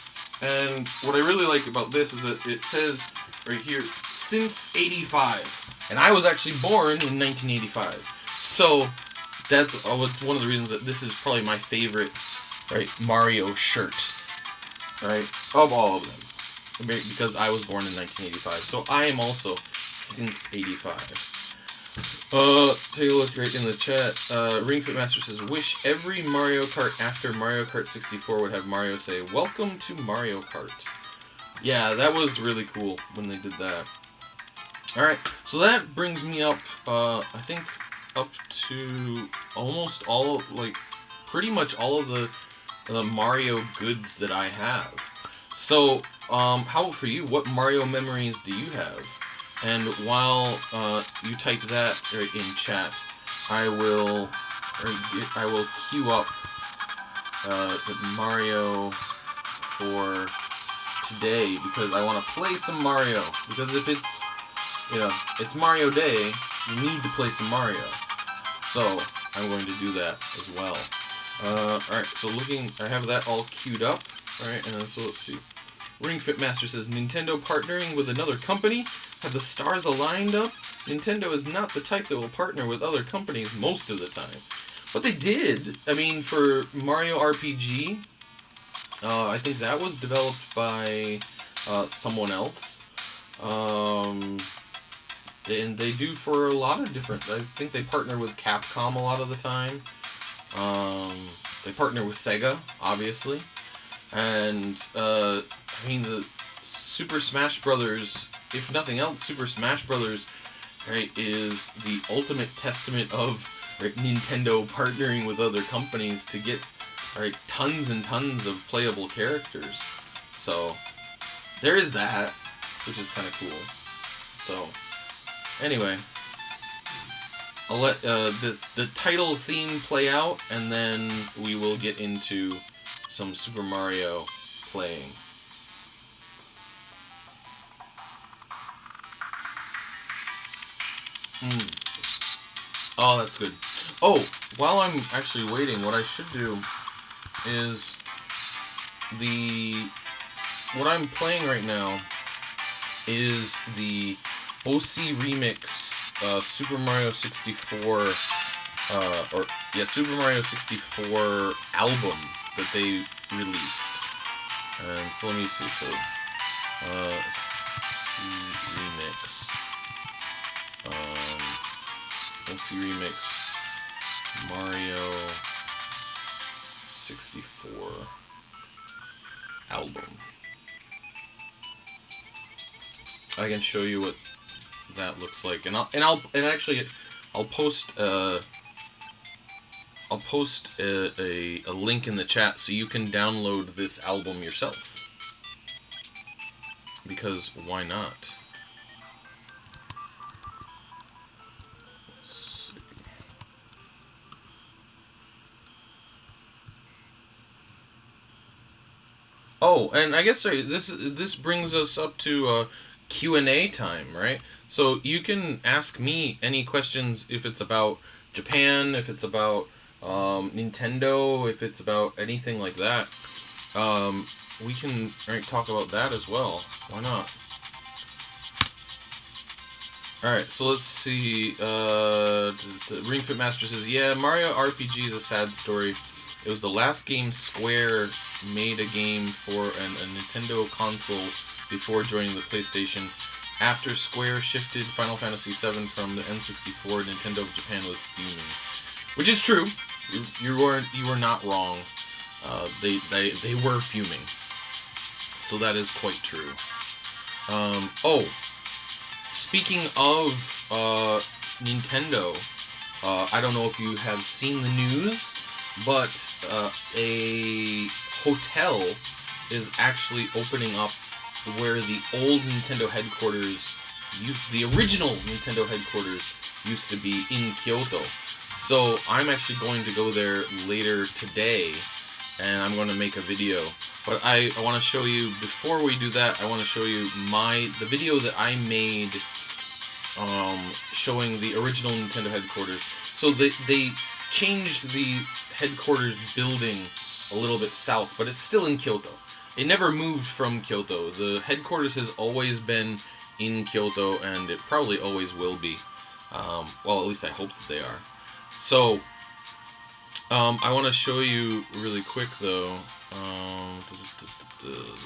And what I really like about this is that it says right here, since '85. And I was actually born in 1985. So that's one of the reasons that this is probably my favorite, right, Mario shirt, right, of all of them, because I was born in 1985. So I am also since '85. Take a look right in the chat. Ring Fit Master says, wish every Mario Kart after Mario Kart 64 would have Mario say, "Welcome to Mario Kart." Yeah, that was really cool when they did that. Alright, so that brings me up, I think, up to almost all, like, pretty much all of the Mario goods that I have. So, how about for you? What Mario memories do you have? And while you type that in chat, I will queue up the Mario for today, because I want to play some Mario. Because if it's, it's Mario Day, you need to play some Mario. So I'm going to do that as well. Alright, so I have that all queued up. Alright, and so let's see. Ring Fit Master says, Nintendo partnering with another company? Have the stars aligned up? Nintendo is not the type that will partner with other companies most of the time. But they did. I mean, for Mario RPG, I think that was developed by someone else. And they do for a lot of different... I think they partner with Capcom a lot of the time. They partner with Sega, obviously. And, I mean, the Super Smash Brothers... If nothing else, Super Smash Brothers, right, is the ultimate testament of, right, Nintendo partnering with other companies to get, right, tons and tons of playable characters. So there is that, which is kind of cool. So anyway, I'll let the title theme play out, and then we will get into some Super Mario playing. Oh, that's good. Oh, while I'm actually waiting, what I should do is what I'm playing right now is the OC Remix Super Mario 64 Super Mario 64 album that they released. And so let me see. So OC Remix Mario 64 album. I can show you what that looks like, and I'll post a link in the chat so you can download this album yourself, because why not? Let's see. Oh, and I guess this brings us up to Q&A time, right? So you can ask me any questions if it's about Japan, if it's about Nintendo, if it's about anything like that. We can talk about that as well. Why not? Alright, so let's see. Ring Fit Master says, yeah, Mario RPG is a sad story. It was the last game Square made a game for a Nintendo console before joining the PlayStation. After Square shifted Final Fantasy VII from the N64, Nintendo of Japan was fuming. Which is true. You were not wrong. They were fuming. So that is quite true. Speaking of Nintendo, I don't know if you have seen the news, but a hotel is actually opening up where the old Nintendo headquarters, the original Nintendo headquarters, used to be in Kyoto. So I'm actually going to go there later today, and I'm going to make a video. But I want to show you, before we do that, I want to show you the video that I made showing the original Nintendo headquarters. So they changed the headquarters building a little bit south, but it's still in Kyoto. It never moved from Kyoto. The headquarters has always been in Kyoto, and it probably always will be. Well, at least I hope that they are. So, I want to show you really quick, though.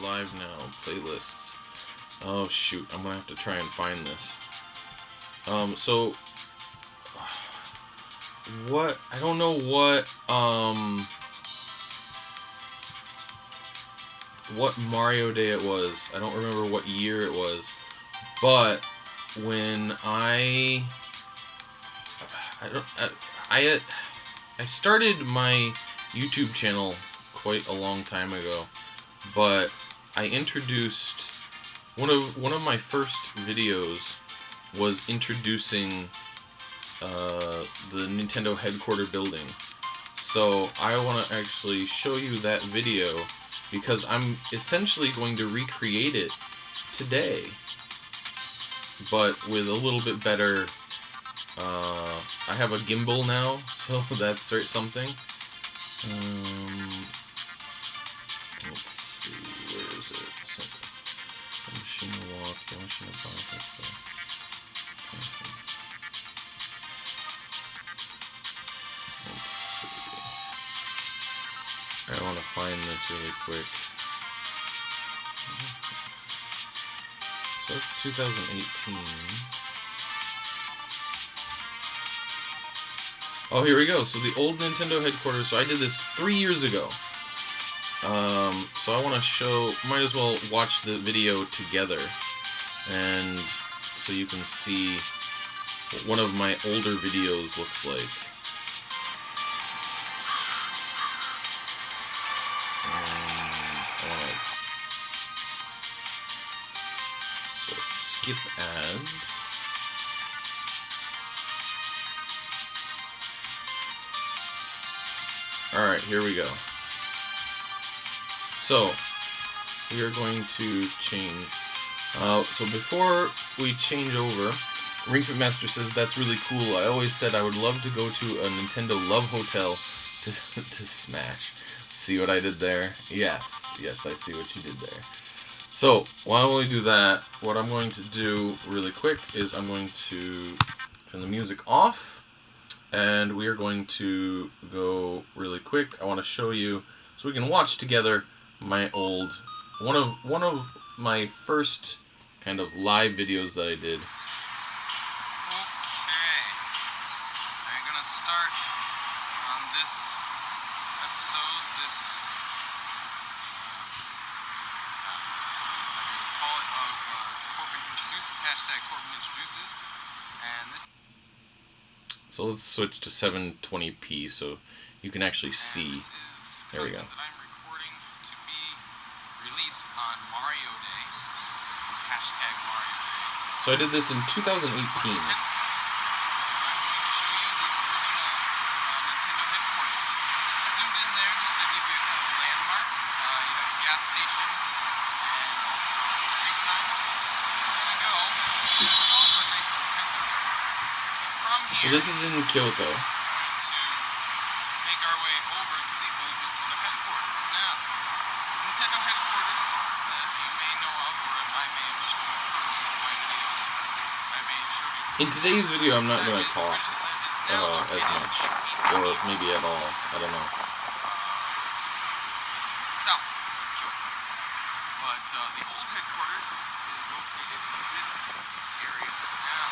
Live now, playlists. Oh, shoot. I'm going to have to try and find this. So, what? I don't know what Mario Day it was. I don't remember what year it was. But when I started my YouTube channel quite a long time ago, but I introduced one of my first videos was introducing the Nintendo headquarter building. So I want to actually show you that video because I'm essentially going to recreate it today, but with a little bit better. I have a gimbal now, so that's something. Let's see, where is it? Machine walk, machine walk, that's stuff. Let's see. I want to find this really quick. So that's 2018. Oh, here we go. So the old Nintendo headquarters. So I did this 3 years ago. So I want to show. Might as well watch the video together, and so you can see what one of my older videos looks like. So skip ads. Alright, here we go. So we are going to change. So before we change over, Ring Fit Master says that's really cool. I always said I would love to go to a Nintendo Love Hotel to smash. See what I did there? Yes, I see what you did there. So while we do that, what I'm going to do really quick is I'm going to turn the music off, and we are going to go really quick. I want to show you so we can watch together my old one of my first kind of live videos that I did. Start on this episode, call it of Corbin Introduces, hashtag Corbin Introduces, and this. So let's switch to 720p so you can actually see. There we go. That I'm recording to be released on Mario Day, hashtag Mario Day. So I did this in 2018. Station and also the street sign. We're gonna go. There's also a nice Nintendo here. From here, so this is in Kyoto. We're going to make our way over to the old Nintendo headquarters. Now, Nintendo headquarters that you may know of, or I may have shown you from one of my videos. I may have showed you from in today's video, I'm not going to talk as much, or maybe at all. I don't know. South. But the old headquarters is located in this area. Now,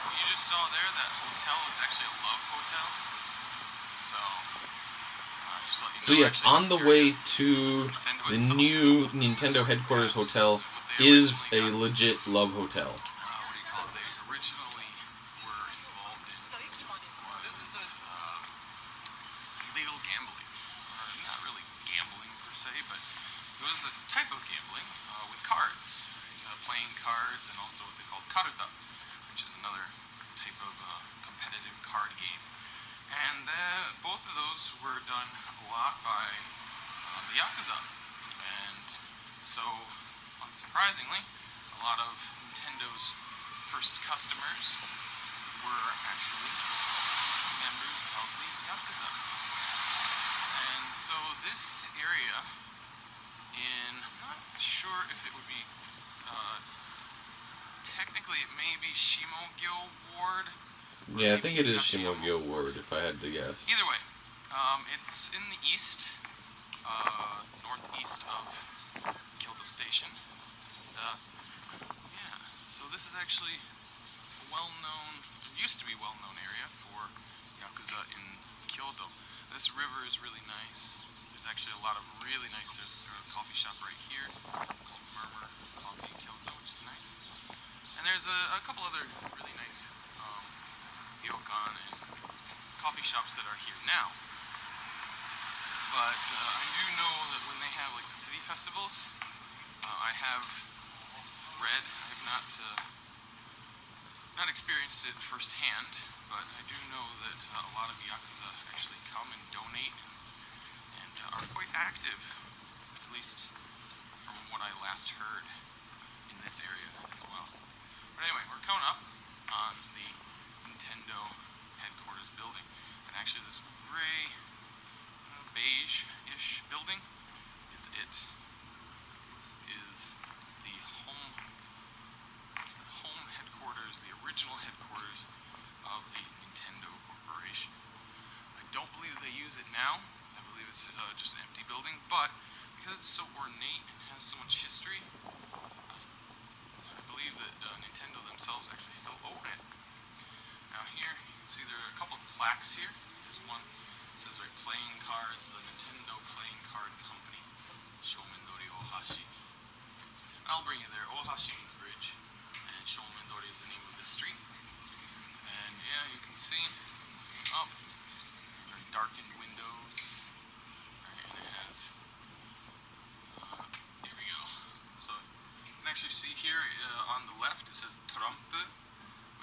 what you just saw there, that hotel is actually a Love Hotel. So, just let you know. So yes, on the way to the new Nintendo headquarters hotel is a legit Love Hotel. What do you call it? They originally were involved in was illegal gambling. Not really gambling per se, but it was a type of gambling with cards, playing cards, and also what they called karuta, which is another type of competitive card game. And both of those were done a lot by the Yakuza. And so, unsurprisingly, a lot of Nintendo's first customers were actually members of the Yakuza. And so this area I'm not sure if it would be, technically it may be Shimogyo Ward. Yeah, I think it is Shimogyo Ward, if I had to guess. Either way, it's in the east, northeast of Kyoto Station. Yeah, so this is actually a well-known, it used to be a well-known area for Yakuza in Kyoto. This river is really nice. There's actually a lot of really nice, there's a coffee shop right here called Murmur Coffee in Kyoto, which is nice. And there's a couple other really nice ryokan and coffee shops that are here now. But I do know that when they have like the city festivals, I have read, I have not experienced it firsthand, but I do know that a lot of Yakuza actually come and donate and are quite active, at least from what I last heard in this area as well. But anyway, we're coming up on the Nintendo headquarters building, and actually this gray, beige-ish building is it. This is the home headquarters, the original headquarters of the Nintendo Corporation. I don't believe that they use it now. I believe it's just an empty building, but because it's so ornate and has so much history, I believe that Nintendo themselves actually still own it. Now here, you can see there are a couple of plaques here. There's one that says right, Playing Cards, the Nintendo Playing Card Company, Shoumendori Ohashi. I'll bring you there. Ohashi means bridge, and Shoumendori is the name of the street. And yeah, you can see up, there are darkened windows. Right, and it has, here we go. So you can actually see here on the left it says Trumpe,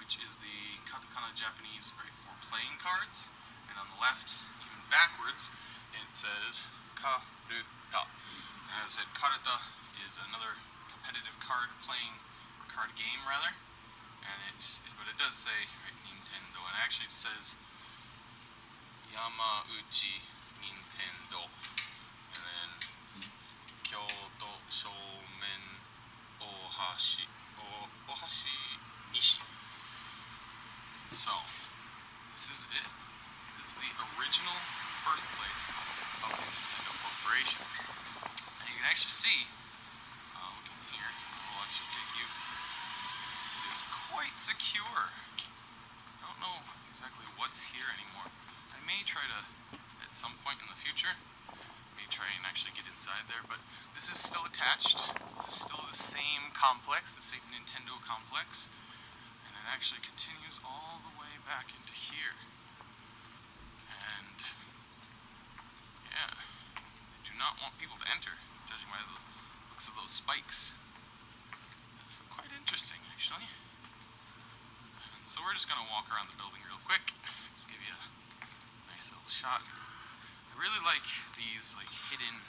which is the katakana Japanese right, for playing cards. And on the left, even backwards, it says Karuta. As I said, Karuta is another competitive card game rather, and but it does say right, Nintendo, and actually it says Yamauchi Nintendo, and then Kyoto Shomen Ohashi Nishi. So this is it. This is the original birthplace of the Nintendo Corporation, and you can actually see. Look in here. I'll actually take you. It is quite secure. I don't know exactly what's here anymore. I may try to, at some point in the future, try and actually get inside there, but this is still attached. This is still the same complex, the same Nintendo complex, and it actually continues all the way back into here. And yeah, I do not want people to enter, judging by the looks of those spikes. It's quite interesting, actually. And so we're just gonna walk around the building real quick, just give you a nice little shot. I really like these hidden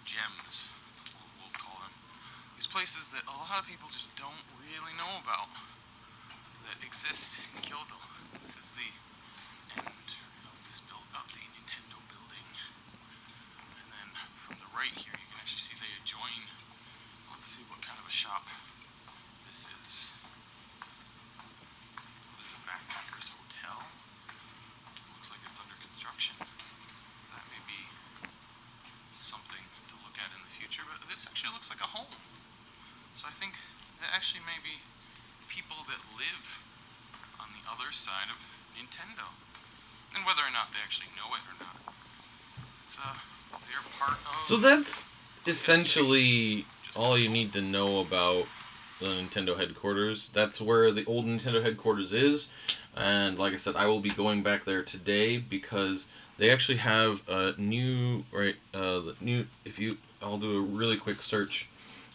gems, we'll call them. These places that a lot of people just don't really know about that exist in Kyoto. This is the end of this of the Nintendo building. And then from the right here you can actually see they adjoin. Let's see what kind of a shop this is. There's a backpackers hotel. Looks like it's under construction. That may be something to look at in the future, but this actually looks like a home. So I think that actually may be people that live on the other side of Nintendo. And whether or not they actually know it or not. It's they're part of. So that's essentially all you need to know about the Nintendo headquarters. That's where the old Nintendo headquarters is. And like I said, I will be going back there today because they actually have a new, I'll do a really quick search,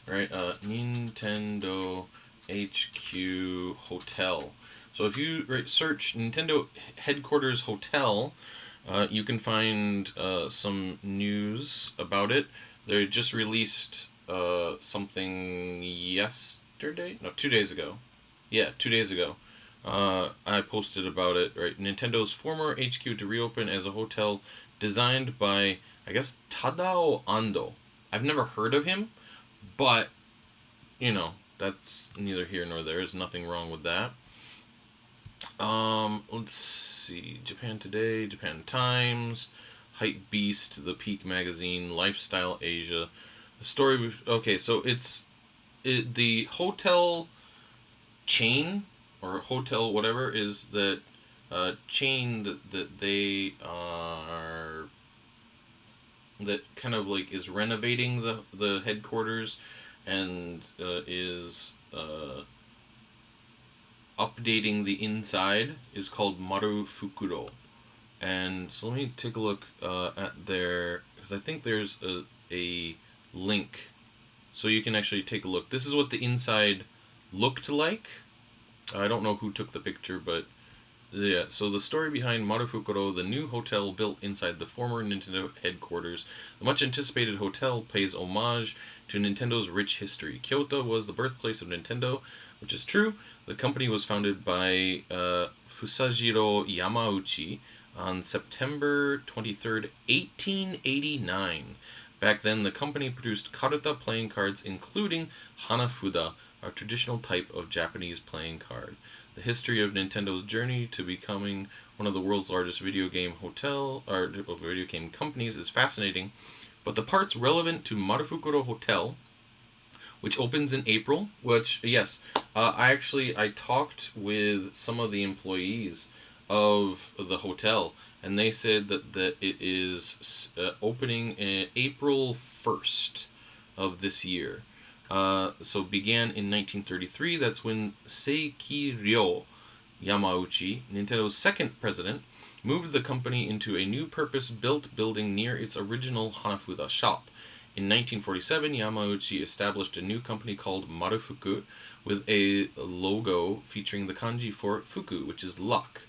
right, Nintendo HQ Hotel. So if you search Nintendo Headquarters Hotel, you can find some news about it. They just released something yesterday? No, 2 days ago. Yeah, 2 days ago. I posted about it, right? Nintendo's former HQ to reopen as a hotel designed by, I guess, Tadao Ando. I've never heard of him, but, that's neither here nor there. There's nothing wrong with that. Let's see. Japan Today, Japan Times, Hype Beast, The Peak Magazine, Lifestyle Asia. The story... Okay, so the hotel chain... or hotel whatever is that chain that they are, that kind of is renovating the headquarters and is updating the inside is called Marufukuro. And so let me take a look at their, because I think there's a link so you can actually take a look. This is what the inside looked like. I don't know who took the picture, but yeah. So the story behind Marufukuro, the new hotel built inside the former Nintendo headquarters. The much-anticipated hotel pays homage to Nintendo's rich history. Kyoto was the birthplace of Nintendo, which is true. The company was founded by Fusajiro Yamauchi on September 23rd, 1889. Back then, the company produced karuta playing cards, including Hanafuda, a traditional type of Japanese playing card. The history of Nintendo's journey to becoming one of the world's largest video game companies is fascinating, but the parts relevant to Marufukuro Hotel, which opens in April, which, yes, I talked with some of the employees of the hotel, and they said that it is opening April 1st of this year. So began in 1933. That's when Seikiryo Yamauchi, Nintendo's second president, moved the company into a new purpose-built building near its original Hanafuda shop. In 1947, Yamauchi established a new company called Marufuku with a logo featuring the kanji for fuku, which is luck,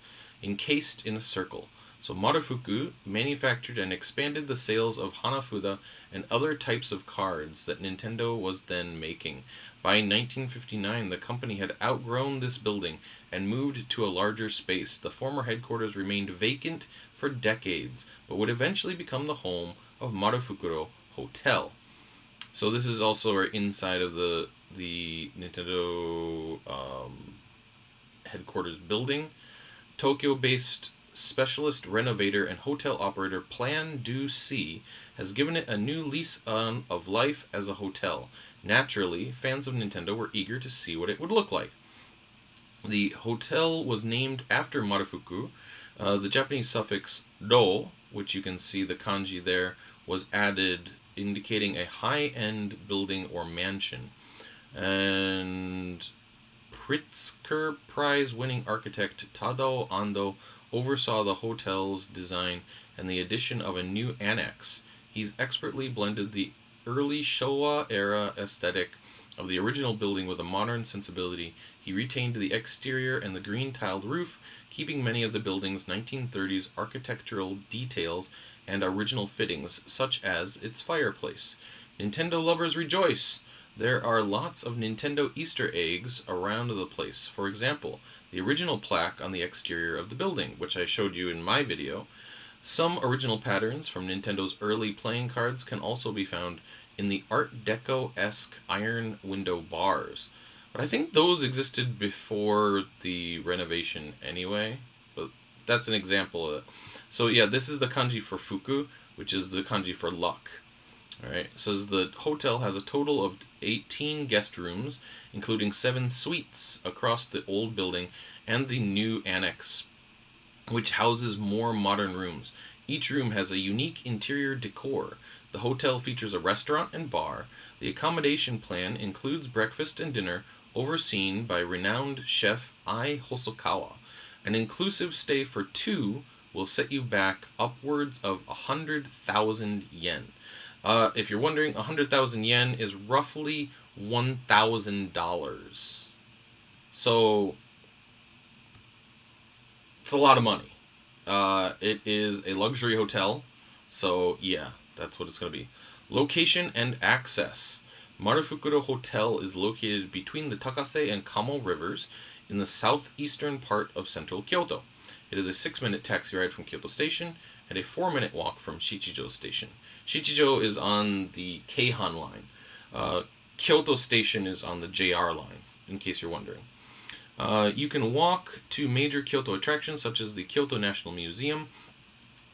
encased in a circle. So Marufuku manufactured and expanded the sales of Hanafuda and other types of cards that Nintendo was then making. By 1959, the company had outgrown this building and moved to a larger space. The former headquarters remained vacant for decades, but would eventually become the home of Marufukuro Hotel. So this is also our inside of the Nintendo headquarters building. Tokyo-based specialist renovator and hotel operator Plan Do C has given it a new lease of life as a hotel. Naturally, fans of Nintendo were eager to see what it would look like. The hotel was named after Marufuku. The Japanese suffix ro, which you can see the kanji there, was added, indicating a high-end building or mansion. And Pritzker Prize-winning architect Tadao Ando oversaw the hotel's design and the addition of a new annex. He's expertly blended the early Showa-era aesthetic of the original building with a modern sensibility. He retained the exterior and the green-tiled roof, keeping many of the building's 1930s architectural details and original fittings, such as its fireplace. Nintendo lovers rejoice! There are lots of Nintendo Easter eggs around the place. For example, the original plaque on the exterior of the building, which I showed you in my video. Some original patterns from Nintendo's early playing cards can also be found in the Art Deco-esque iron window bars. But I think those existed before the renovation anyway. But that's an example of it. So yeah, this is the kanji for fuku, which is the kanji for luck. Alright, it says the hotel has a total of 18 guest rooms, including 7 suites across the old building and the new annex, which houses more modern rooms. Each room has a unique interior decor. The hotel features a restaurant and bar. The accommodation plan includes breakfast and dinner, overseen by renowned chef Ai Hosokawa. An inclusive stay for 2 will set you back upwards of 100,000 yen. If you're wondering, 100,000 yen is roughly $1,000. So, it's a lot of money. It is a luxury hotel, so yeah, that's what it's going to be. Location and access. Marufukuro Hotel is located between the Takase and Kamo rivers in the southeastern part of central Kyoto. It is a 6-minute taxi ride from Kyoto Station and a 4-minute walk from Shichijo Station. Shichijo is on the Keihan line. Kyoto Station is on the JR line, in case you're wondering. You can walk to major Kyoto attractions such as the Kyoto National Museum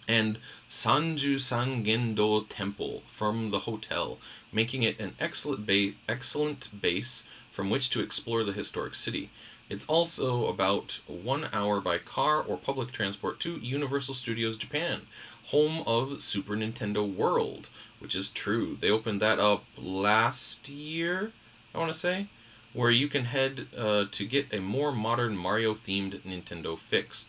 and Sanju-san Gendo Temple from the hotel, making it an excellent base from which to explore the historic city. It's also about 1 hour by car or public transport to Universal Studios Japan, home of Super Nintendo World, which is true. They opened that up last year, I want to say, where you can head to get a more modern Mario-themed Nintendo fix.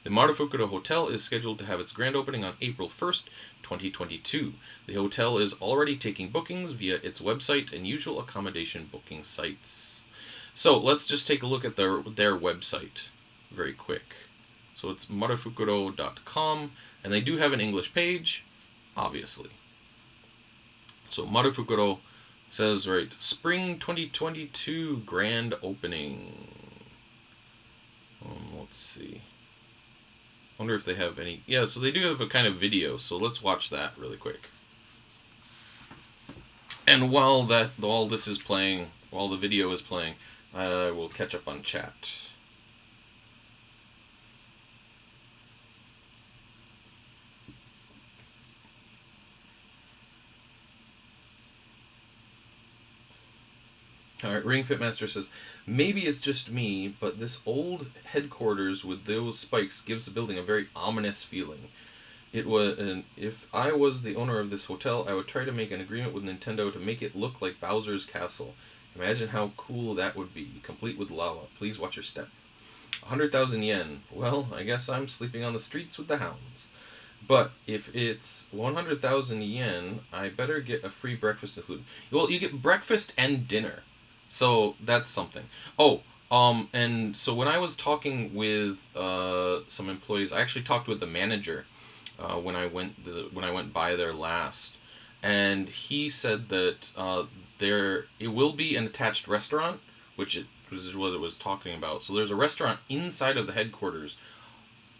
The Marufukuro Hotel is scheduled to have its grand opening on April 1st, 2022. The hotel is already taking bookings via its website and usual accommodation booking sites. So let's just take a look at their website very quick. So it's marufukuro.com, and they do have an English page, obviously. So Marufukuro says, right, Spring 2022 grand opening. Let's see. Wonder if they have any. Yeah, so they do have a kind of video, so let's watch that really quick. And while this is playing, while the video is playing, I will catch up on chat. Alright, Ring Fit Master says, maybe it's just me, but this old headquarters with those spikes gives the building a very ominous feeling. If I was the owner of this hotel, I would try to make an agreement with Nintendo to make it look like Bowser's Castle. Imagine how cool that would be, complete with lava. Please watch your step. 100,000 yen. Well, I guess I'm sleeping on the streets with the hounds. But if it's 100,000 yen, I better get a free breakfast included. Well, you get breakfast and dinner. So that's something. Oh, And so when I was talking with some employees, I actually talked with the manager when I went by there last, and he said that there it will be an attached restaurant, which it was what it was talking about. So there's a restaurant inside of the headquarters,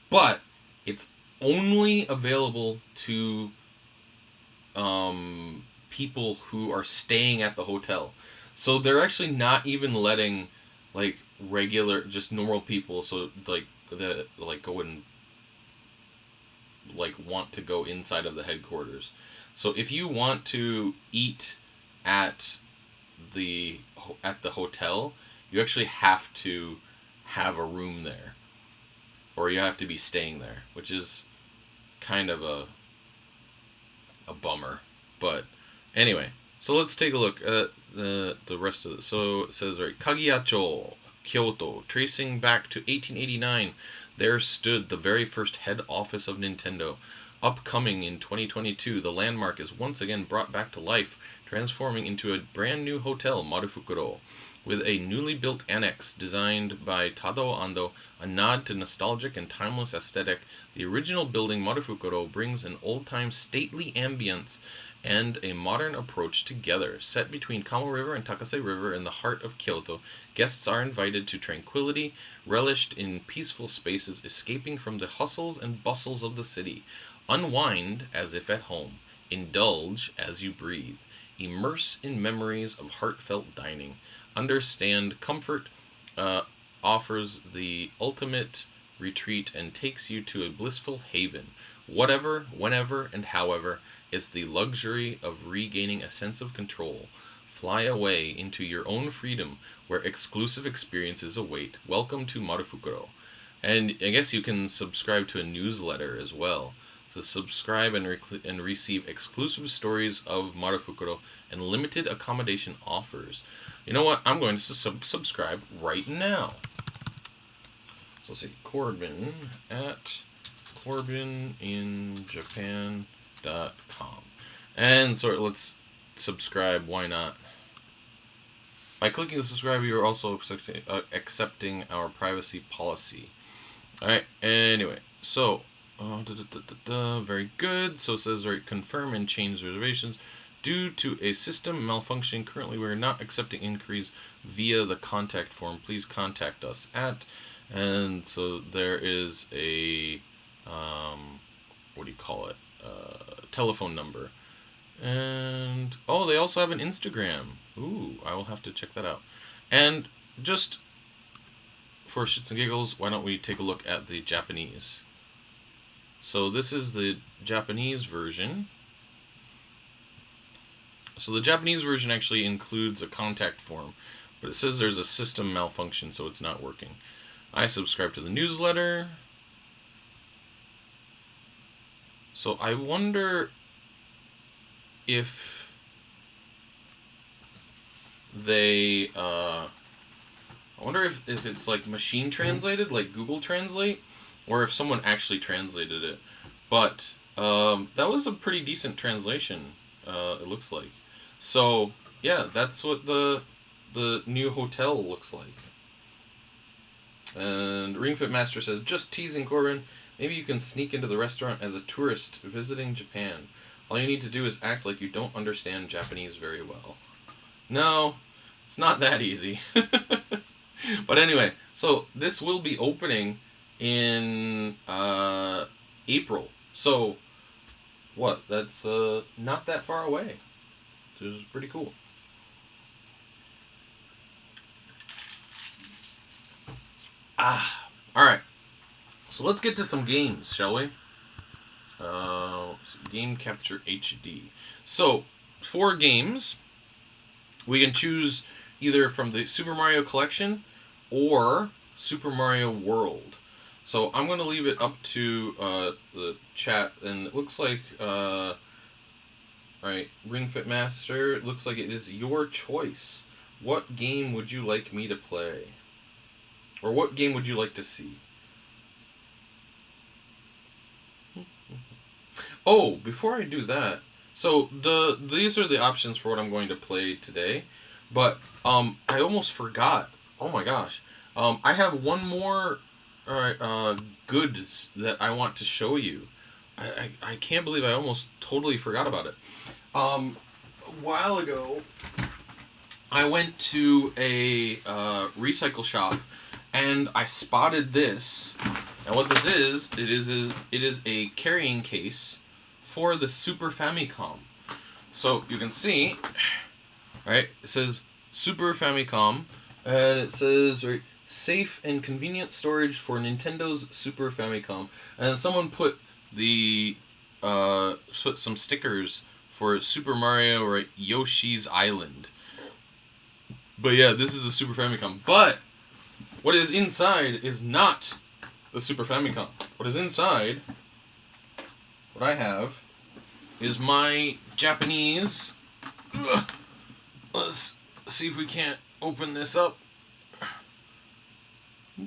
but it's only available to people who are staying at the hotel. So they're actually not even letting like regular, just normal people. So like the like go and like want to go inside of the headquarters. So if you want to eat at the hotel, you actually have to have a room there, or you have to be staying there, which is kind of a bummer. But anyway, so let's take a look at the rest of it. So it says, right, Kagiyacho, Kyoto, tracing back to 1889, there stood the very first head office of Nintendo. Upcoming in 2022, the landmark is once again brought back to life, transforming into a brand new hotel, Marufukuro, with a newly built annex designed by Tadao Ando, a nod to nostalgic and timeless aesthetic. The original building, Marufukuro, brings an old-time stately ambience and a modern approach together. Set between Kamo River and Takase River in the heart of Kyoto, guests are invited to tranquility, relished in peaceful spaces, escaping from the hustles and bustles of the city. Unwind as if at home. Indulge as you breathe. Immerse in memories of heartfelt dining. Understand comfort offers the ultimate retreat and takes you to a blissful haven. Whatever, whenever, and however, it's the luxury of regaining a sense of control. Fly away into your own freedom where exclusive experiences await. Welcome to Marufukuro. And I guess you can subscribe to a newsletter as well. So subscribe and receive exclusive stories of Marufukuro and limited accommodation offers. You know what? I'm going to subscribe right now. So let's see. Corbin at CorbinInJapan.com. And so let's subscribe. Why not? By clicking the subscribe, you are also accepting our privacy policy. Alright, anyway. So, very good. So it says, right, confirm and change reservations. Due to a system malfunction, currently we are not accepting inquiries via the contact form. Please contact us at. And so there is a, what do you call it? Telephone number. And, oh, they also have an Instagram. Ooh, I will have to check that out. And just for shits and giggles, why don't we take a look at the Japanese? So this is the Japanese version. So the Japanese version actually includes a contact form, but it says there's a system malfunction, so it's not working. I subscribe to the newsletter. So I wonder if they, I wonder if it's like machine translated, like Google Translate, or if someone actually translated it. But that was a pretty decent translation, it looks like. So, yeah, that's what the new hotel looks like. And Ring Fit Master says, just teasing, Corbin. Maybe you can sneak into the restaurant as a tourist visiting Japan. All you need to do is act like you don't understand Japanese very well. No, it's not that easy. But anyway, so this will be opening in April. So, what? That's not that far away. So this is pretty cool. Alright. So let's get to some games, shall we? Game Capture HD. So, 4 games. We can choose either from the Super Mario Collection or Super Mario World. So I'm going to leave it up to the chat, and it looks like, right, Ring Fit Master, it looks like it is your choice. What game would you like me to play? Or what game would you like to see? Oh, before I do that, so these are the options for what I'm going to play today, but I almost forgot. Oh my gosh. I have one more goods that I want to show you. I can't believe I almost totally forgot about it. A while ago, I went to a recycle shop, and I spotted this. And what this is, it is a carrying case for the Super Famicom. So you can see, right? It says Super Famicom, and it says right, safe and convenient storage for Nintendo's Super Famicom. And someone put put some stickers for Super Mario or Yoshi's Island. But yeah, this is a Super Famicom. But what is inside is not the Super Famicom. What is inside, what I have, is my Japanese. Let's see if we can't open this up.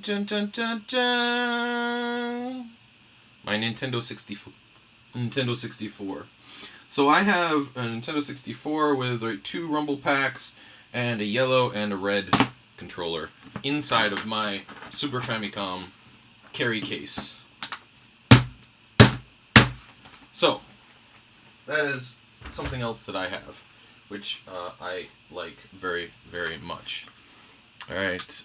Dun, dun, dun, dun. My Nintendo 64. Nintendo 64. So I have a Nintendo 64 with like 2 rumble packs and a yellow and a red controller inside of my Super Famicom carry case. So that is something else that I have, which I like very, very much. Alright,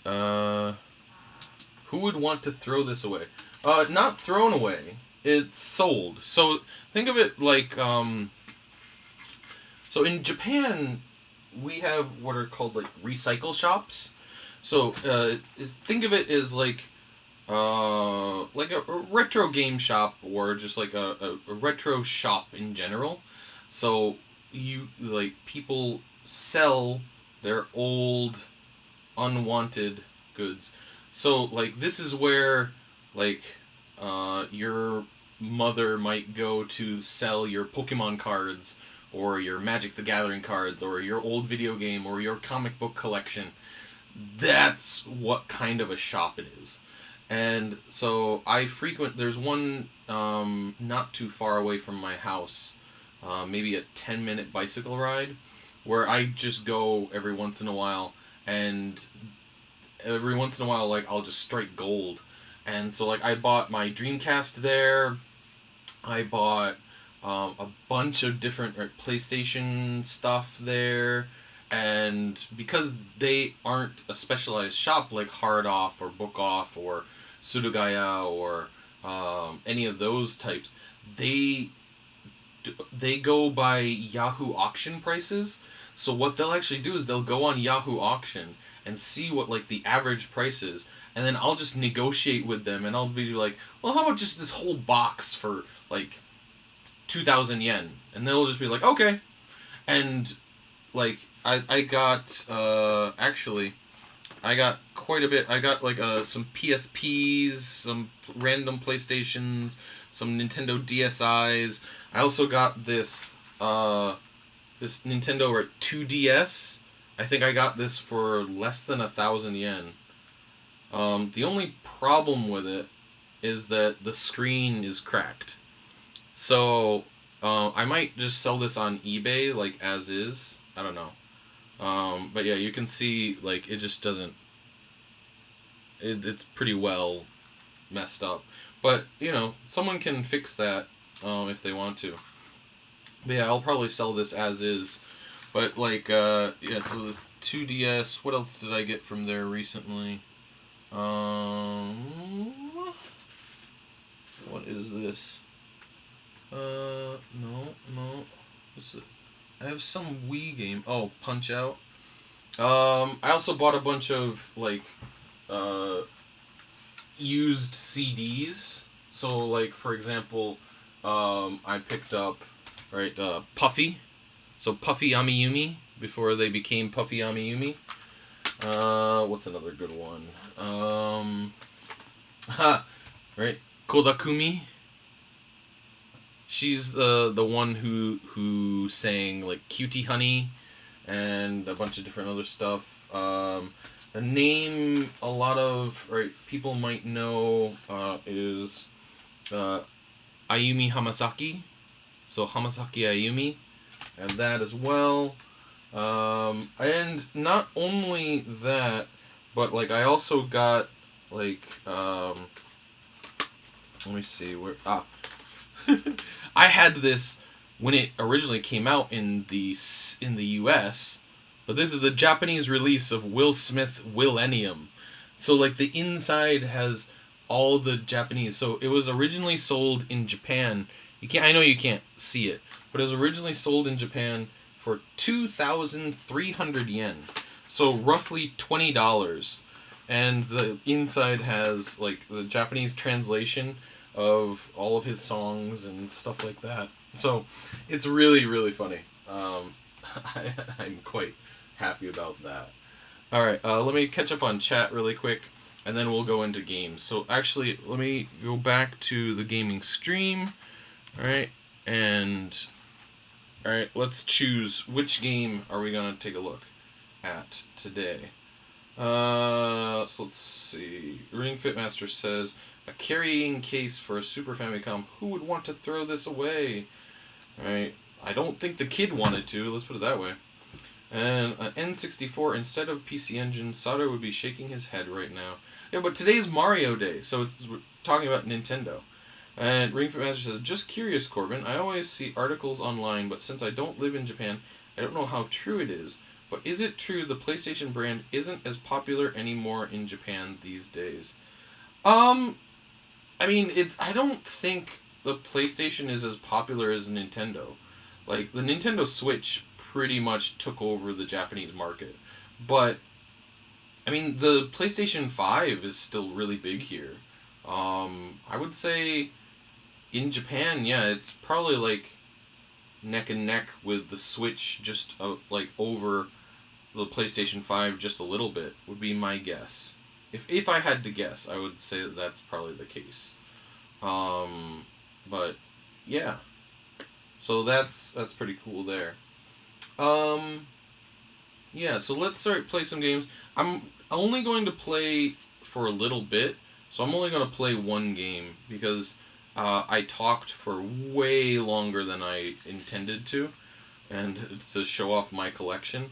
who would want to throw this away? Not thrown away, it's sold. So think of it like, so in Japan, we have what are called like recycle shops. So think of it as like a retro game shop, or just like a retro shop in general. So people sell their old unwanted goods. So like this is where your mother might go to sell your Pokemon cards, or your Magic the Gathering cards, or your old video game, or your comic book collection. That's what kind of a shop it is. And so there's one not too far away from my house, maybe a 10-minute bicycle ride, where I just go every once in a while, and every once in a while, I'll just strike gold. And so, I bought my Dreamcast there. I bought a bunch of different PlayStation stuff there. And because they aren't a specialized shop like Hard Off or Book Off or Surugaya or any of those types, they go by Yahoo auction prices. So what they'll actually do is they'll go on Yahoo auction and see what the average price is, and then I'll just negotiate with them, and I'll be like, well, how about just this whole box for 2,000 yen? And they'll just be like, okay. And I got actually I got quite a bit. I got some PSPs, some random PlayStations, some Nintendo DSIs. I also got this this Nintendo 2DS. I think I got this for less than 1,000 yen. The only problem with it is that the screen is cracked. So I might just sell this on eBay as is. I don't know. But yeah, you can see it just doesn't. It's pretty well messed up. But someone can fix that if they want to. But yeah, I'll probably sell this as is. But yeah, so the 2DS. What else did I get from there recently? What is this? No. What's it? I have some Wii game. Oh, Punch Out. I also bought a bunch of used CDs. So for example, I picked up Puffy. So Puffy Amiyumi before they became Puffy Amiyumi. What's another good one? Kodakumi. She's the one who sang Cutie Honey and a bunch of different other stuff. A name a lot of people might know is Ayumi Hamasaki. So Hamasaki Ayumi, and that as well. And not only that, But like I also got like let me see where I had this when it originally came out in the US, but this is the Japanese release of Will Smith Willennium. So like the inside has all the Japanese. So it was originally sold in Japan. You can't. I know you can't see it, but it was originally sold in Japan for 2,300 yen. So roughly $20. And the inside has like the Japanese translation of all of his songs and stuff like that. So it's really, really funny. I'm quite happy about that. All right, let me catch up on chat really quick, and then we'll go into games. So actually, let me go back to the gaming stream. All right, and all right, let's choose which game are we gonna take a look at today. So let's see. Ring Fit Master says a carrying case for a Super Famicom. Who would want to throw this away? All right, I don't think the kid wanted to. Let's put it that way. And an N64 instead of PC Engine. Sato would be shaking his head right now. Yeah, but today's Mario Day, so we're talking about Nintendo. And Ring Fit Master says, just curious, Corbin. I always see articles online, but since I don't live in Japan, I don't know how true it is. But is it true the PlayStation brand isn't as popular anymore in Japan these days? I mean, I don't think the PlayStation is as popular as Nintendo. Like, the Nintendo Switch pretty much took over the Japanese market. But, I mean, the PlayStation 5 is still really big here. I would say in Japan, yeah, it's probably like neck and neck with the Switch, just like over the PlayStation 5 just a little bit, would be my guess. If I had to guess, I would say that that's probably the case. But yeah, so that's pretty cool there. Yeah, so let's start play some games. I'm only going to play for a little bit, so I'm only going to play one game because I talked for way longer than I intended to, and to show off my collection.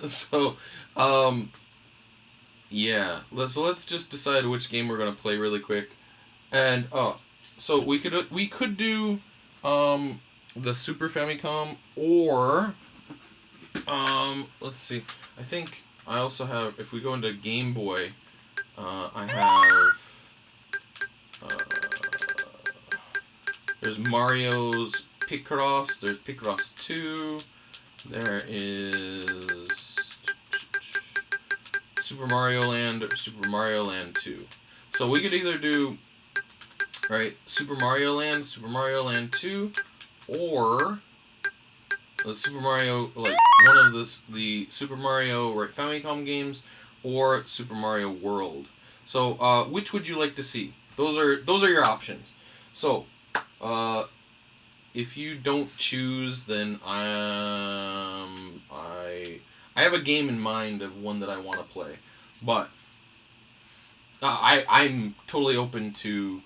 So, yeah. Let's just decide which game we're gonna play really quick, and so we could do the Super Famicom, or let's see. I think I also have, if we go into Game Boy, I have there's Mario's Picross. There's Picross 2. There is Super Mario Land or Super Mario Land 2. So we could either do, right, Super Mario Land 2, or the Super Mario, like one of the Super Mario, right, Famicom games, or Super Mario World. So which would you like to see? Those are your options. So if you don't choose, then I have a game in mind of one that I want to play, but I'm totally open to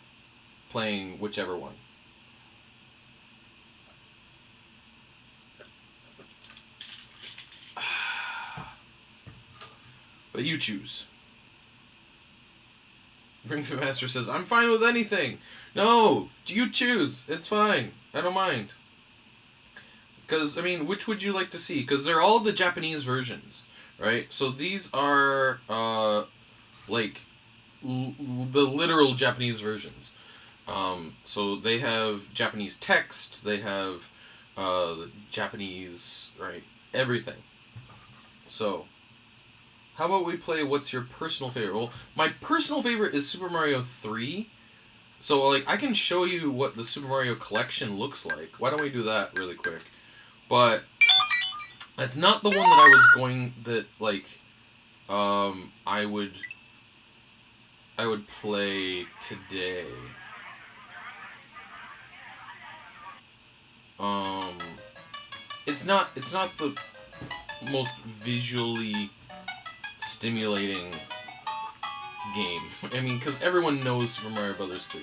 playing whichever one. But you choose. Ring Fit Master says, I'm fine with anything. No, you choose. It's fine. I don't mind. Because, I mean, which would you like to see? Because they're all the Japanese versions, right? So these are, like, the literal Japanese versions. So they have Japanese text, they have Japanese, right, everything. So, how about we play what's your personal favorite? Well, my personal favorite is Super Mario 3. So, like, I can show you what the Super Mario collection looks like. Why don't we do that really quick? But that's not the one that I was going, that, like, I would play today. It's not the most visually stimulating game. I mean, because everyone knows Super Mario Brothers 3.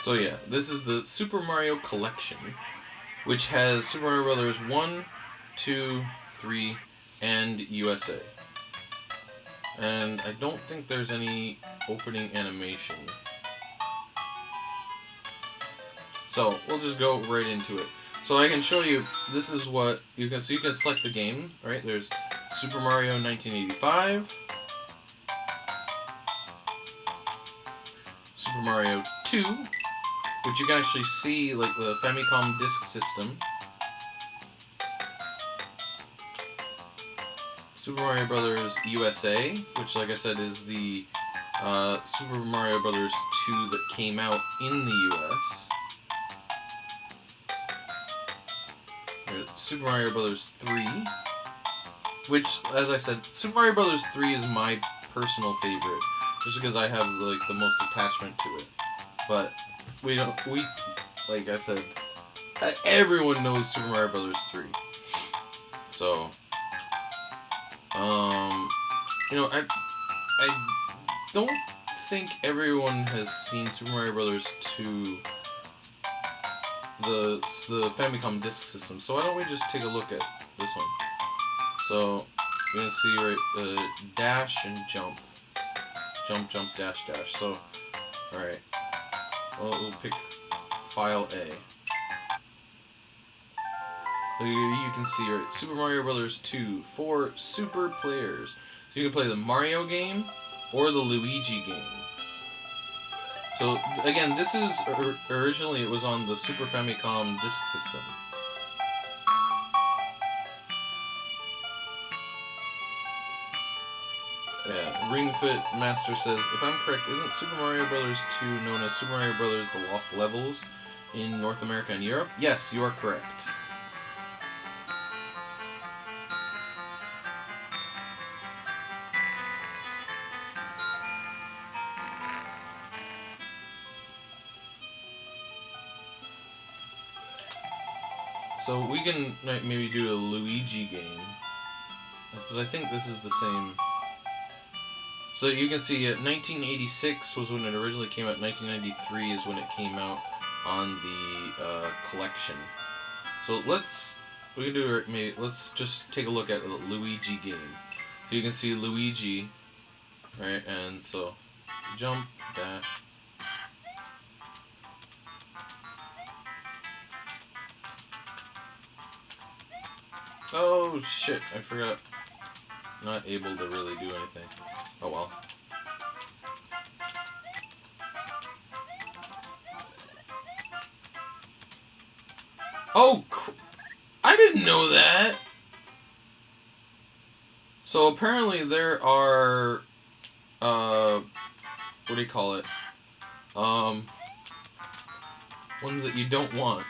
So yeah, this is the Super Mario Collection. which has Super Mario Brothers 1, 2, 3, and USA. And I don't think there's any opening animation. So we'll just go right into it. So I can show you, this is what you can, so you can select the game, right? There's Super Mario 1985, Super Mario 2, which you can actually see like the Famicom disk system, Super Mario Brothers USA, which like I said is the Super Mario Brothers 2 that came out in the US. Super Mario Brothers 3, which, as I said, Super Mario Brothers 3 is my personal favorite, just because I have like the most attachment to it. But we, like I said, everyone knows Super Mario Brothers 3. So, you know, I don't think everyone has seen Super Mario Brothers 2. The Famicom disk system. So why don't we just take a look at this one? So you're gonna see right dash and jump, jump, dash. So all right, well, we'll pick file A. So you can see right Super Mario Brothers 2 for super players. So you can play the Mario game or the Luigi game. So again, this is originally it was on the Super Famicom disk system. Yeah, Ring Fit Master says, if I'm correct, isn't Super Mario Brothers 2 known as Super Mario Brothers: The Lost Levels in North America and Europe? Yes, you are correct. So we can maybe do a Luigi game, because I think this is the same. So you can see 1986 was when it originally came out. 1993 is when it came out on the collection. So let's just take a look at a Luigi game. So you can see Luigi, right? And so jump, dash. Oh shit, I forgot. Not able to really do anything. Oh well. Oh, I didn't know that! So apparently there are, what do you call it? Ones that you don't want.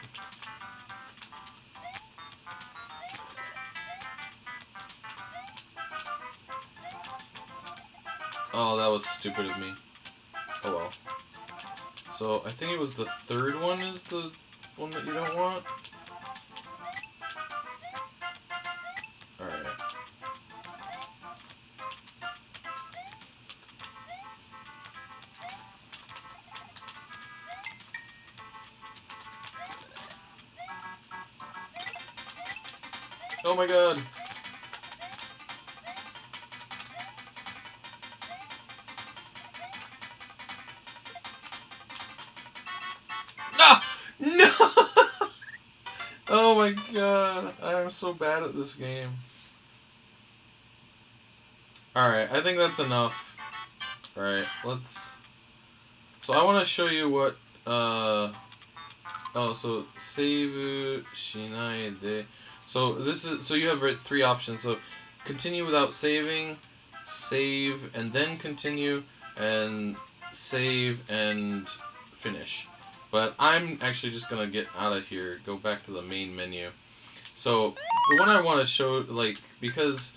Oh, that was stupid of me. Oh well. So, I think it was the third one is the one that you don't want? Alright. Oh my god! No! Oh my god, I am so bad at this game. Alright, I think that's enough. Alright, let's... So I want to show you what, oh, so, save shinai de... So this is, so you have three options. So, continue without saving, save, and then continue, and save, and finish. But I'm actually just gonna get out of here, go back to the main menu. So, the one I want to show, like, because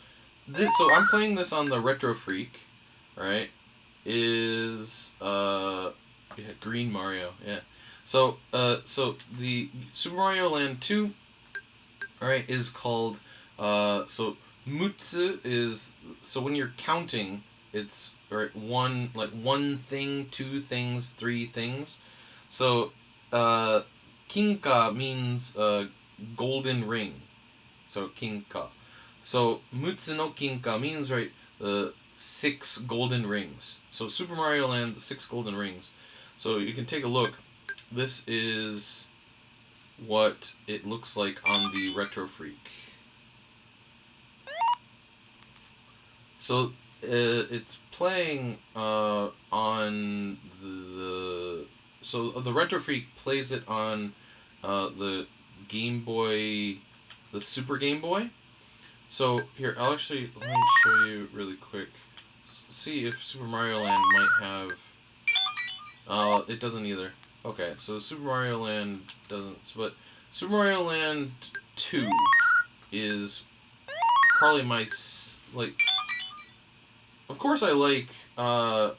this, so I'm playing this on the Retro Freak, right, is, yeah, Green Mario, yeah. So, so the Super Mario Land 2, alright, is called, so, Mutsu is, so when you're counting, it's, right, one, like, one thing, two things, three things. So, Kinka means, golden ring. So kinka. So mutsu no kinka means, right, the 6 golden rings. So Super Mario Land, the 6 golden rings. So you can take a look. This is what it looks like on the Retro Freak. So it's playing on so the Retro Freak plays it on the Game Boy, the Super Game Boy. So here, let me show you really quick. See if Super Mario Land might have. It doesn't either. Okay, so Super Mario Land doesn't, but Super Mario Land 2 is probably my like. Of course, I like all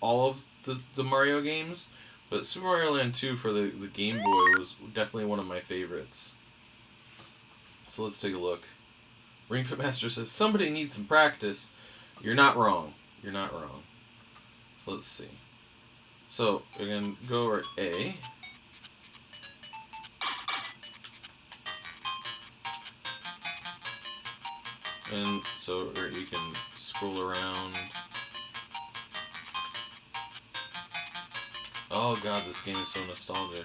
of the Mario games, but Super Mario Land 2 for the Game Boy was definitely one of my favorites. So let's take a look. Ring Fit Master says, somebody needs some practice. You're not wrong. You're not wrong. So let's see. So we're going to go over A. And so you can scroll around. Oh god, this game is so nostalgic.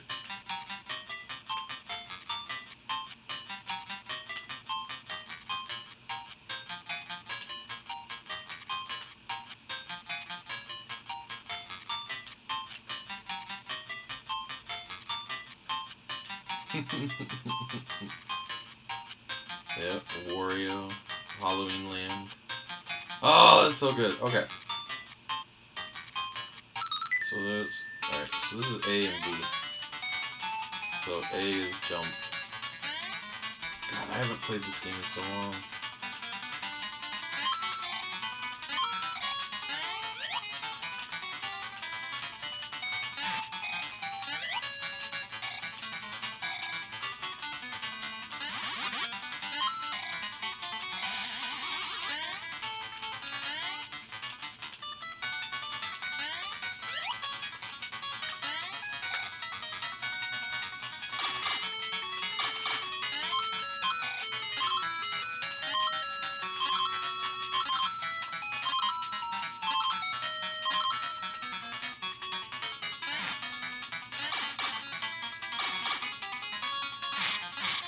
Yep, Wario, Halloween Land. Oh, that's so good. Okay. So there's... Alright, so this is A and B. So A is jump. God, I haven't played this game in so long.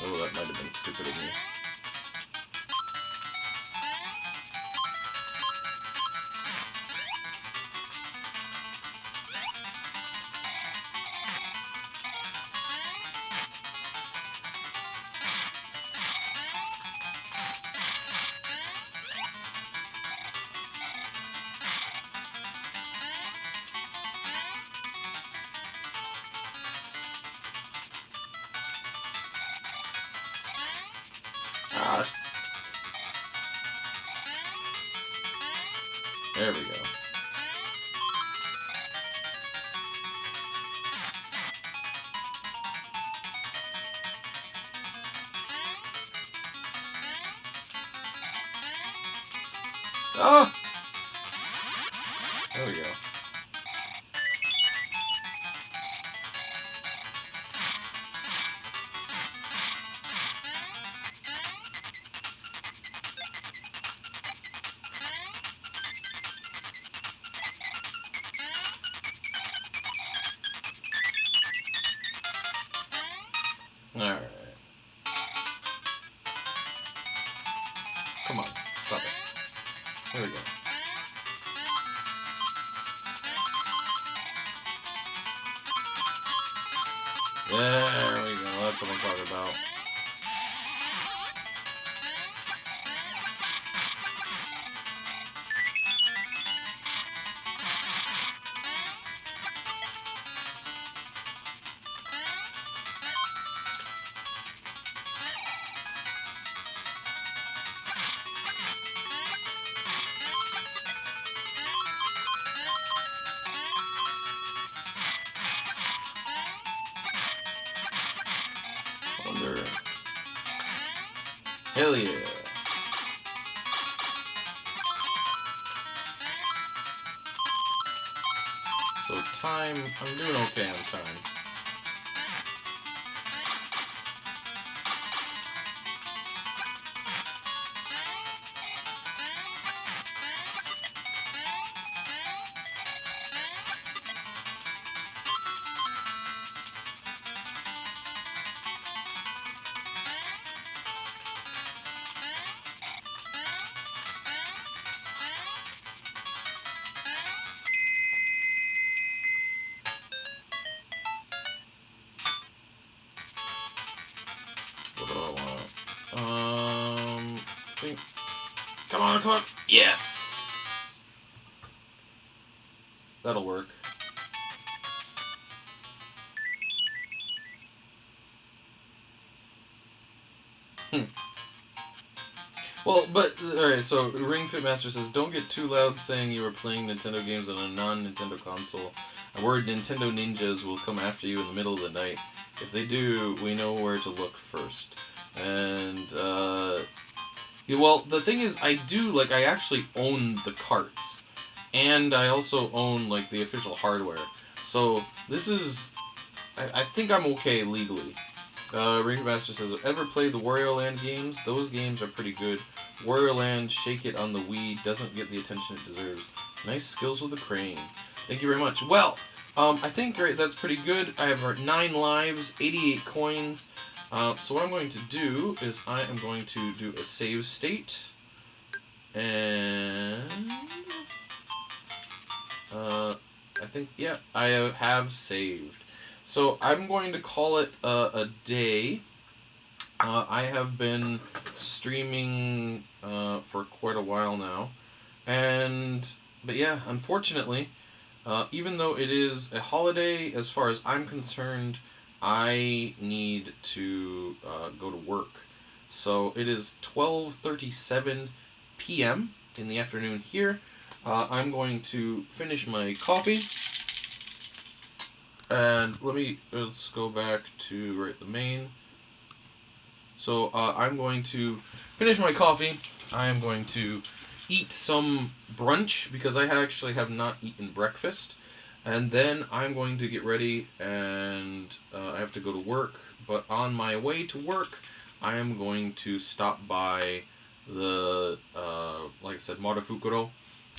Oh, that might have been stupid of me. Ah. There we go. Oh! There we go. Alright. Come on, stop it. There we go. There we go, that's what I'm talking about. Wonder. Hell yeah. So time, I'm doing okay on time. come on. Yes! That'll work. Well, but, alright, so Ring Fit Master says, don't get too loud saying you are playing Nintendo games on a non-Nintendo console. I'm worried Nintendo ninjas will come after you in the middle of the night. If they do, we know where to look first. And, yeah, well, the thing is, I actually own the carts. And I also own, like, the official hardware. So, this is, I think I'm okay legally. Ring Master says, ever played the Wario Land games? Those games are pretty good. Wario Land, Shake It on the Wii doesn't get the attention it deserves. Nice skills with the crane. Thank you very much. Well, I think that's pretty good. I have 9 lives, 88 coins. So what I'm going to do is I am going to do a save state. And I think, yeah, I have saved. So I'm going to call it a day. I have been streaming for quite a while now, but yeah, unfortunately, even though it is a holiday, as far as I'm concerned, I need to go to work. So it is 12:37 p.m. in the afternoon here. I'm going to finish my coffee. And let's go back to the main. So I'm going to finish my coffee. I am going to eat some brunch because I actually have not eaten breakfast. And then I'm going to get ready and I have to go to work. But on my way to work, I am going to stop by the, like I said, Marufukuro,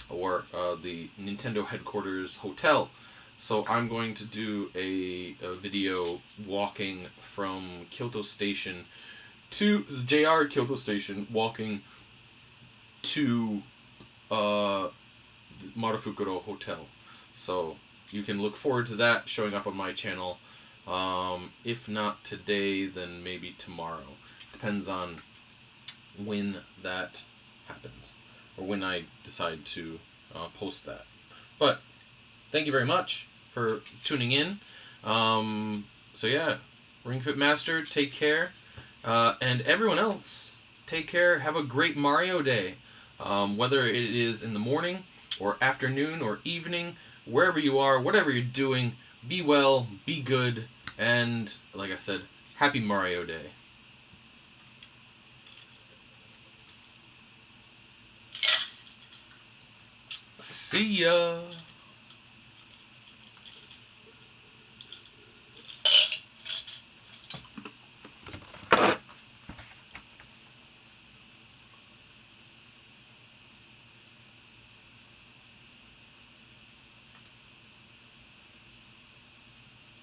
or the Nintendo headquarters hotel. So I'm going to do a video walking from Kyoto Station to the JR Kyoto Station, walking to the Marufukuro Hotel. So you can look forward to that showing up on my channel. If not today, then maybe tomorrow. Depends on when that happens, or when I decide to post that. But thank you very much for tuning in. So yeah, Ring Fit Master, take care. And everyone else, take care. Have a great Mario Day. Whether it is in the morning, or afternoon, or evening, wherever you are, whatever you're doing, be well, be good, and, like I said, happy Mario Day. See ya!